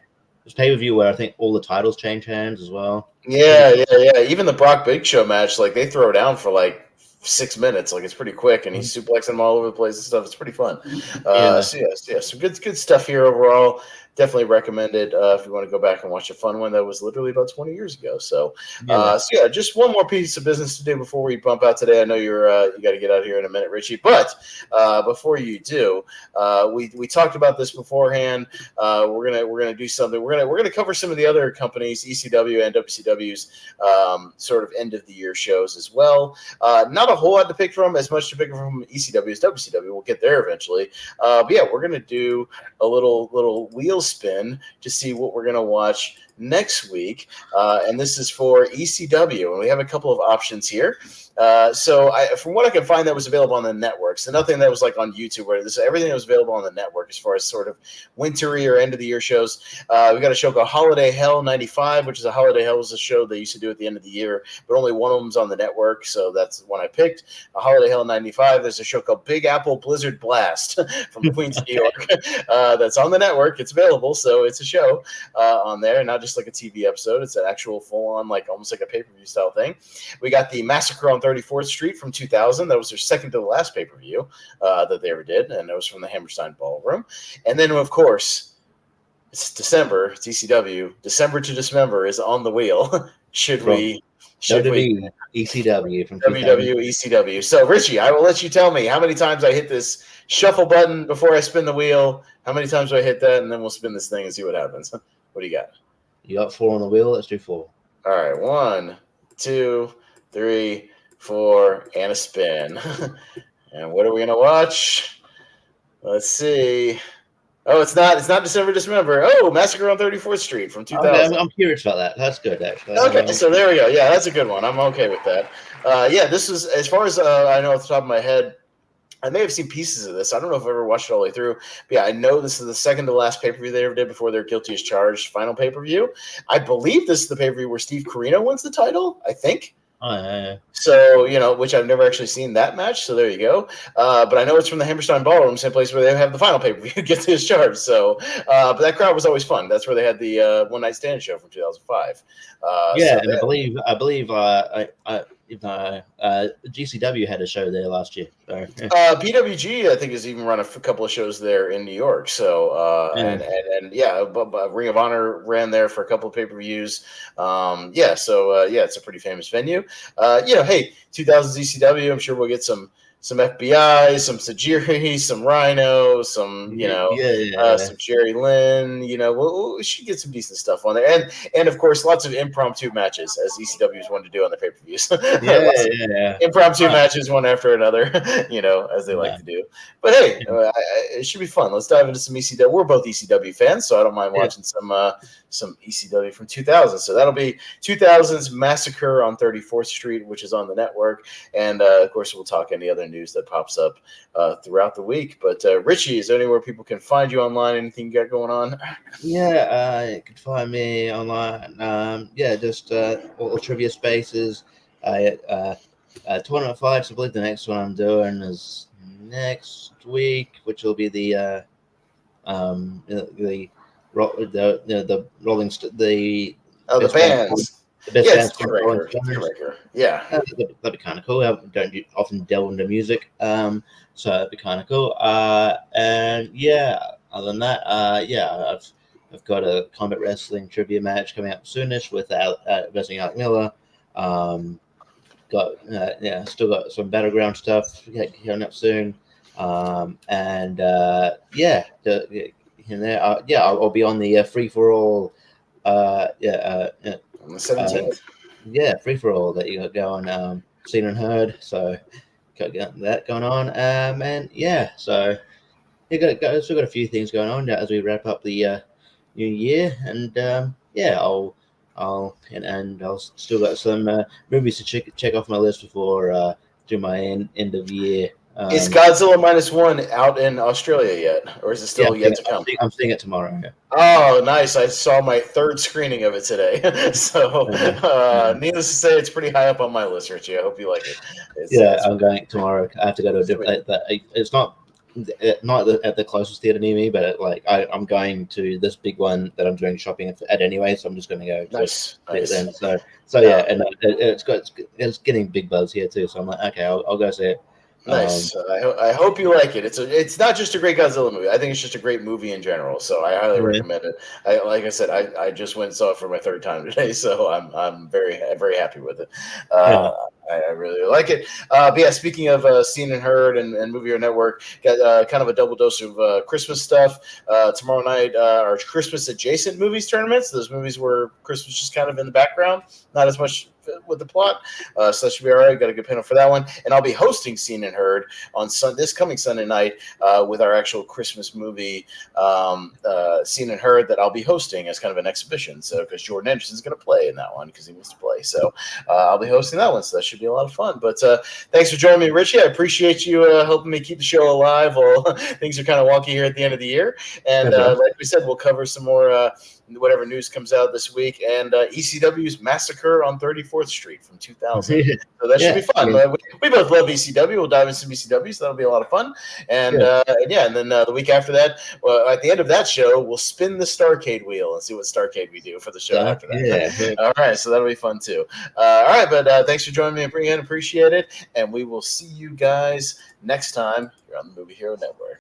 it's pay per view where I think all the titles change hands as well. Yeah. Even the Brock Big Show match, like they throw down for like 6 minutes, like it's pretty quick, and he's suplexing them all over the place and stuff. It's pretty fun. So some good stuff here overall. Definitely recommend it if you want to go back and watch a fun one that was literally about 20 years ago. So just one more piece of business to do before we bump out today. I know you got to get out here in a minute, Richie, but before you do, we talked about this beforehand. We're gonna do something. We're gonna cover some of the other companies, ECW and WCW's sort of end of the year shows as well. Not a whole lot to pick from, as much to pick from ECW as WCW. We'll get there eventually. But yeah, we're gonna do a little wheel spin to see what we're gonna watch next week, and this is for ECW, and we have a couple of options here. So from what I can find, that was available on the network. So nothing that was like on YouTube, where everything that was available on the network as far as sort of wintry or end of the year shows. We got a show called Holiday Hell '95, which is a Holiday Hell was a show they used to do at the end of the year, but only one of them's on the network, so that's the one I picked. Holiday Hell '95. There's a show called Big Apple Blizzard Blast from Queens, New York. That's on the network. It's available, so it's a show on there, not just like a TV episode. It's an actual full-on, like almost like a pay-per-view style thing. We got the Massacre on 34th Street from 2000. That was their second to the last pay-per-view that they ever did, and it was from the Hammerstein Ballroom. And then, of course, it's December. It's ECW. December to Dismember is on the wheel. Should we ECW from ECW. So, Richie, I will let you tell me how many times I hit this shuffle button before I spin the wheel. How many times do I hit that? And then we'll spin this thing and see what happens. What do you got? You got 4 on the wheel. Let's do 4. All right. 1, 2, 3, 4, and a spin. And what are we going to watch? Let's see. Oh, it's not December, Dismember. Oh, Massacre on 34th Street from 2000. Okay, I'm curious about that. That's good, actually. Okay, so there we go. Yeah, that's a good one. I'm okay with that. This was, as far as I know off the top of my head, I may have seen pieces of this. I don't know if I've ever watched it all the way through. But yeah, I know this is the second to last pay-per-view they ever did before their Guilty as Charged final pay-per-view. I believe this is the pay-per-view where Steve Corino wins the title, I think. Oh, yeah. So, which I've never actually seen that match. So there you go. But I know it's from the Hammerstein Ballroom, same place where they have the final pay-per-view, Guilty as Charged. So, but that crowd was always fun. That's where they had the One Night Stand show from 2005. And I believe GCW had a show there last year. So. PWG, I think, has even run a couple of shows there in New York. So, but Ring of Honor ran there for a couple of pay-per-views. It's a pretty famous venue. 2000 ECW, I'm sure we'll get some FBI, some Tajiri, some Rhino, some some Jerry Lynn. We should get some decent stuff on there, and of course, lots of impromptu matches, as ECW's wanted to do on the pay-per-views. Impromptu matches, one after another, as they like to do. But hey, it should be fun. Let's dive into some ECW. We're both ECW fans, so I don't mind watching some ECW from 2000. So that'll be 2000's Massacre on 34th Street, which is on the network, and of course, we'll talk any other news that pops up throughout the week. But Richie, is there anywhere people can find you online? Anything you got going on? You can find me online. Just all Trivia Spaces. Tournament Fights. I believe the next one I'm doing is next week, which will be the rolling the bands. The best bands. Yeah, that'd be kind of cool. I don't often delve into music, so it'd be kind of cool. And other than that, I've got a Combat Wrestling trivia match coming up soonish with versus Alec Miller. Still got some Battleground stuff coming up soon. I'll be on the free for all. On the 17th. Free for all that you got going. Seen and heard. So got that going on. Still got a few things going on as we wrap up the new year, and I'll still got some movies to check off my list before do my end of year Is Godzilla -1 out in Australia yet, or is it still yet to come? I'm seeing it tomorrow. Yeah. Oh, nice! I saw my third screening of it today, so needless to say, it's pretty high up on my list, Richie. I hope you like it. I'm going tomorrow. I have to go to a different. It's not at the closest theater near me, but I'm going to this big one that I'm doing shopping at anyway, so I'm just going to go. Nice. Then. So yeah, and it's getting big buzz here too. So I'm like, okay, I'll go see it. Nice. I hope you like it. It's not just a great Godzilla movie. I think it's just a great movie in general. So I highly recommend it. Like I said, I just went and saw it for my third time today. So I'm very happy with it. I really like it. But yeah, speaking of Seen and Heard and Movie Hero Network, got kind of a double dose of Christmas stuff. Tomorrow night are Christmas adjacent movies tournaments. Those movies where Christmas just kind of in the background, not as much with the plot. So that should be all right. Got a good panel for that one. And I'll be hosting Seen and Heard on this coming Sunday night with our actual Christmas movie Seen and Heard that I'll be hosting as kind of an exhibition. So because Jordan Anderson's going to play in that one because he wants to play. So I'll be hosting that one. So that should be a lot of fun. But thanks for joining me, Richie. I appreciate you helping me keep the show alive while things are kind of wonky here at the end of the year. And like we said, we'll cover some more whatever news comes out this week, and ECW's Massacre on 34th Street from 2000. So that should be fun. We both love ECW. We'll dive into some ECW, so that'll be a lot of fun. And and then the week after that, at the end of that show, we'll spin the Starcade wheel and see what Starcade we do for the show after that. All right, so that'll be fun too. All right, but thanks for joining me again. Appreciate it, and we will see you guys next time here on the Movie Hero Network.